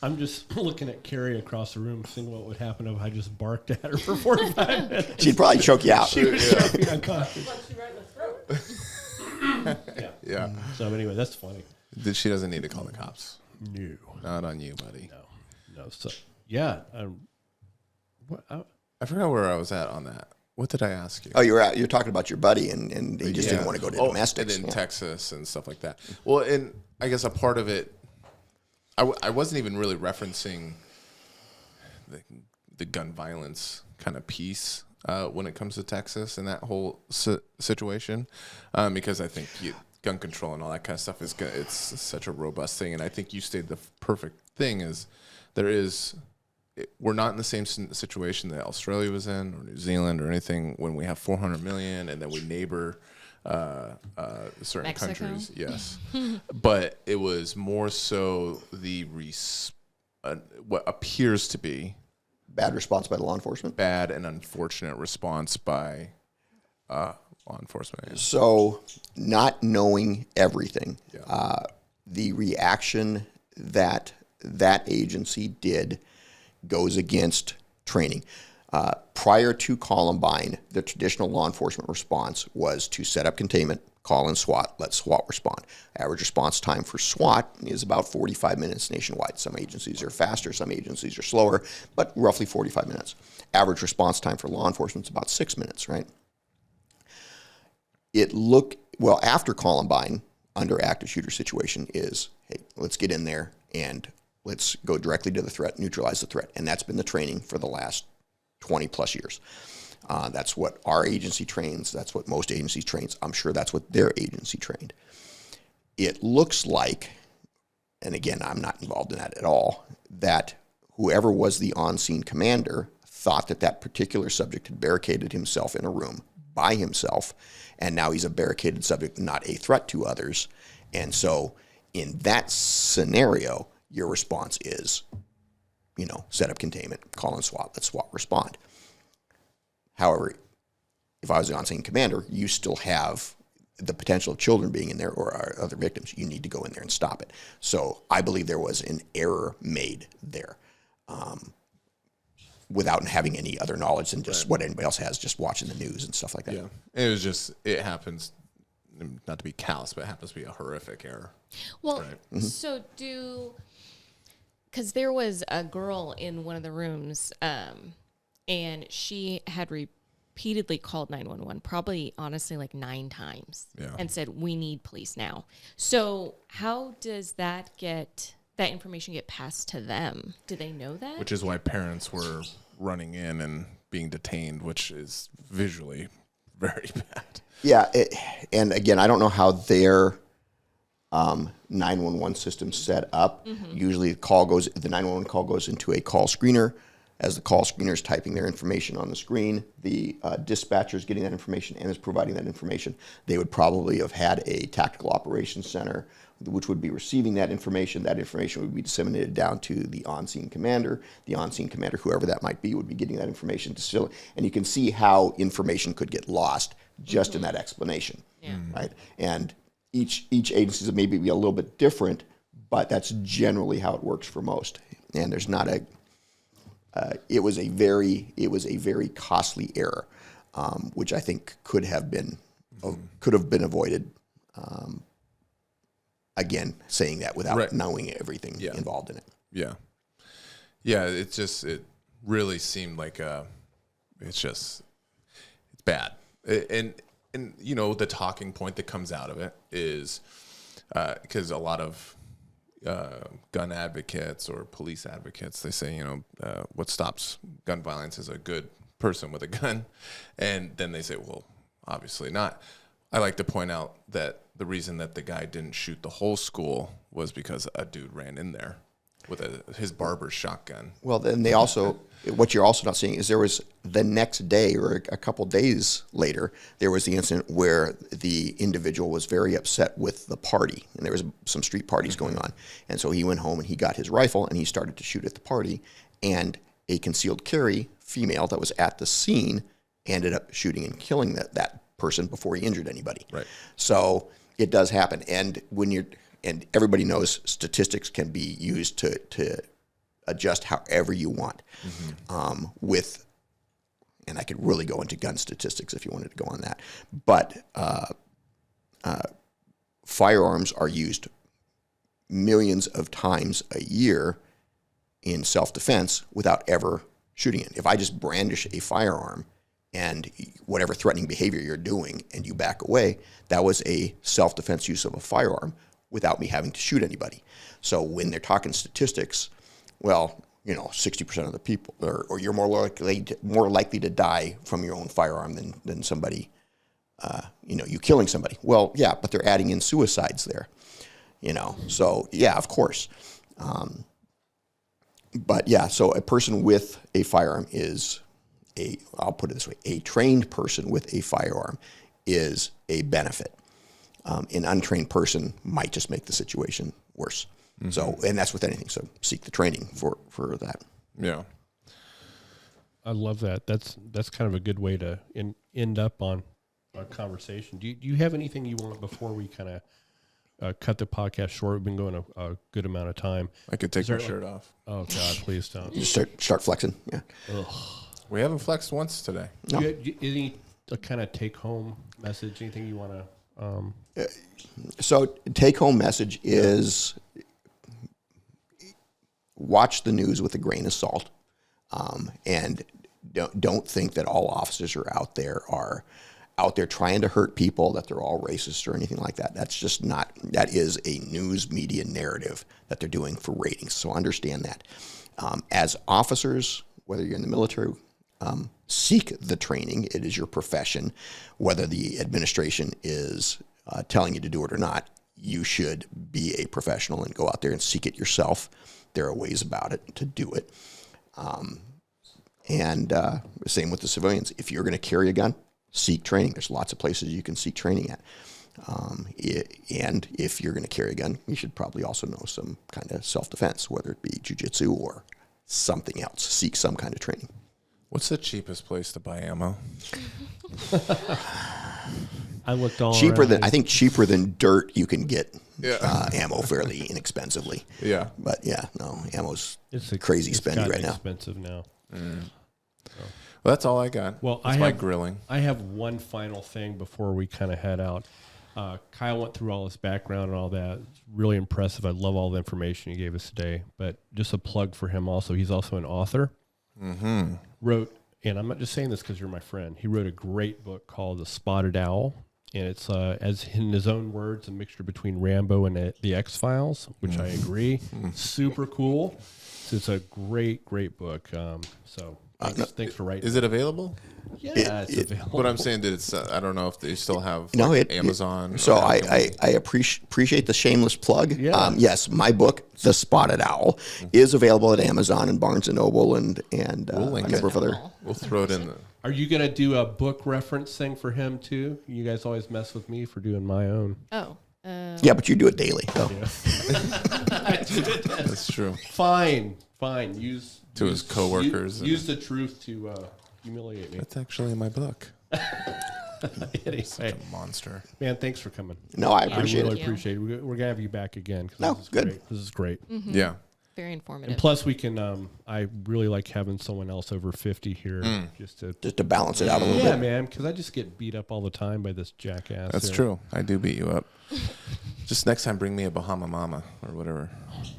I'm just looking at Carrie across the room, seeing what would happen if I just barked at her for 45 minutes. She'd probably choke you out. She would choke me unconscious. Yeah. So anyway, that's funny. She doesn't need to call the cops. No. Not on you, buddy. No. So yeah. I forgot where I was at on that. What did I ask you? Oh, you're talking about your buddy, and he just didn't want to go to domestics. And in Texas and stuff like that. Well, and I guess a part of it, I wasn't even really referencing the gun violence kind of piece when it comes to Texas and that whole situation, because I think gun control and all that kind of stuff it's such a robust thing, and I think you stated the perfect thing is we're not in the same situation that Australia was in or New Zealand or anything when we have 400 million and then we neighbor certain Mexico? countries. Yes. But it was more so what appears to be Bad response by the law enforcement? Bad and unfortunate response by law enforcement. So not knowing everything, the reaction that agency did goes against training. Prior to Columbine, the traditional law enforcement response was to set up containment, call in SWAT, let SWAT respond. Average response time for SWAT is about 45 minutes nationwide. Some agencies are faster, some agencies are slower, but roughly 45 minutes. Average response time for law enforcement is about 6 minutes, right? After Columbine, under active shooter situation is, hey, let's get in there and let's go directly to the threat, neutralize the threat. And that's been the training for the last 20 plus years. That's what our agency trains. That's what most agencies trains. I'm sure that's what their agency trained. It looks like, and again, I'm not involved in that at all, that whoever was the on-scene commander thought that particular subject had barricaded himself in a room by himself, and now he's a barricaded subject, not a threat to others. And so in that scenario, your response is, set up containment, call in SWAT, let SWAT respond. However, if I was the on-scene commander, you still have the potential of children being in there or other victims. You need to go in there and stop it. So I believe there was an error made there without having any other knowledge than just what anybody else has, just watching the news and stuff like that. Yeah, it happens, not to be callous, but it happens to be a horrific error. Well, so because there was a girl in one of the rooms, and she had repeatedly called 911, probably honestly like 9 times, and said, we need police now. So how does that information get passed to them? Do they know that? Which is why parents were running in and being detained, which is visually very bad. Yeah, and again, I don't know how their 911 system's set up. Usually the 911 call goes into a call screener, as the call screener is typing their information on the screen, the dispatcher is getting that information and is providing that information. They would probably have had a tactical operations center which would be receiving that information. That information would be disseminated down to the on-scene commander. The on-scene commander, whoever that might be, would be getting that information to still, and you can see how information could get lost just in that explanation, right? And each agency is maybe be a little bit different, but that's generally how it works for most. And there's not a, it was a very costly error, which I think could have been avoided. Again, saying that without knowing everything involved in it. Yeah. Yeah, it really seemed like it's bad. And you know, the talking point that comes out of it is because a lot of gun advocates or police advocates, they say, you know, what stops gun violence is a good person with a gun. And then they say, well, obviously not. I like to point out that the reason that the guy didn't shoot the whole school was because a dude ran in there with his barber's shotgun. Well, then they also, what you're also not seeing is there was the next day or a couple days later, there was the incident where the individual was very upset with the party, and there was some street parties going on. And so he went home and he got his rifle and he started to shoot at the party, and a concealed carry female that was at the scene ended up shooting and killing that person before he injured anybody. Right. So it does happen. And and everybody knows statistics can be used to adjust however you want. And I could really go into gun statistics if you wanted to go on that. But firearms are used millions of times a year in self-defense without ever shooting it. If I just brandish a firearm and whatever threatening behavior you're doing and you back away, that was a self-defense use of a firearm without me having to shoot anybody. So when they're talking statistics, well, you know, 60% of the people, or you're more likely to die from your own firearm than somebody, you know, you killing somebody. Well, yeah, but they're adding in suicides there, you know. So yeah, of course. But yeah, so a person with a firearm is I'll put it this way, a trained person with a firearm is a benefit. An untrained person might just make the situation worse. So, and that's with anything. So seek the training for that. Yeah. I love that. That's kind of a good way to end up on a conversation. Do you have anything you want before we kind of cut the podcast short? We've been going a good amount of time. I could take my shirt off. Oh God, please don't. Just start flexing. Yeah. Ugh. We haven't flexed once today. No. Any kind of take-home message? Anything you want to? So take-home message is watch the news with a grain of salt, and don't think that all officers are out there trying to hurt people, that they're all racist or anything like that. That's just not. That is a news media narrative that they're doing for ratings. So understand that. As officers, whether you're in the military, seek the training. It is your profession. Whether the administration is telling you to do it or not, you should be a professional and go out there and seek it yourself. There are ways about it to do it. And same with the civilians. If you're going to carry a gun, seek training. There's lots of places you can seek training at. And if you're going to carry a gun, you should probably also know some kind of self-defense, whether it be Jiu-Jitsu or something else. Seek some kind of training. What's the cheapest place to buy ammo? I looked all cheaper around. I think cheaper than dirt you can get ammo fairly inexpensively. Yeah. But yeah, no, ammo's It's crazy spendy right now. Expensive now. Well, that's all I got. Well, that's my grilling. I have one final thing before we kind of head out. Kyle went through all his background and all that. It's really impressive. I love all the information he gave us today. But just a plug for him also. He's also an author. Wrote, and I'm not just saying this because you're my friend, he wrote a great book called The Spotted Owl. And it's, as in his own words, a mixture between Rambo and the X-Files, which I agree. Super cool. it's a great book. So thanks for writing. Is it available? Yeah, it's available. What I'm saying, did it's? I don't know if they still have Amazon. So I appreciate the shameless plug. Yeah. Yes, my book, The Spotted Owl, is available at Amazon and Barnes and Noble and a number of other. We'll throw it in. Are you gonna do a book reference thing for him too? You guys always mess with me for doing my own. Oh. Yeah, but you do it daily. So. That's true. Fine. Use his coworkers. Use the truth to humiliate me. That's actually in my book. Anyway, Such a monster. man, thanks for coming. No, I appreciate really it. appreciate it. We're gonna have you back again. No, this is good. Great. This is great. Yeah. Very informative. And plus, we can. I really like having someone else over 50 here, just to balance it out a little yeah, bit. man. Because I just get beat up all the time by this jackass. That's true. I do beat you up. Just next time, bring me a Bahama Mama or whatever.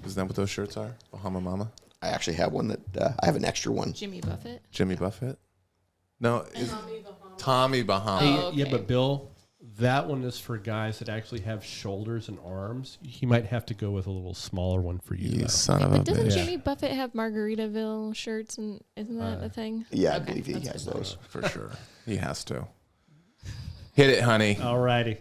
Isn't that what those shirts are? Bahama Mama? I actually have one that I have an extra one. Jimmy Buffett. Jimmy Buffett? No. Tommy Bahama. Hey, Oh, okay. Yeah, but Bill, that one is for guys that actually have shoulders and arms. He might have to go with a little smaller one for you. You though. son of a But doesn't bitch. Jimmy Buffett have Margaritaville shirts, and isn't that a thing? Yeah, I Okay, believe he that's has fine. those. For sure. He has to. Hit it, honey. All righty.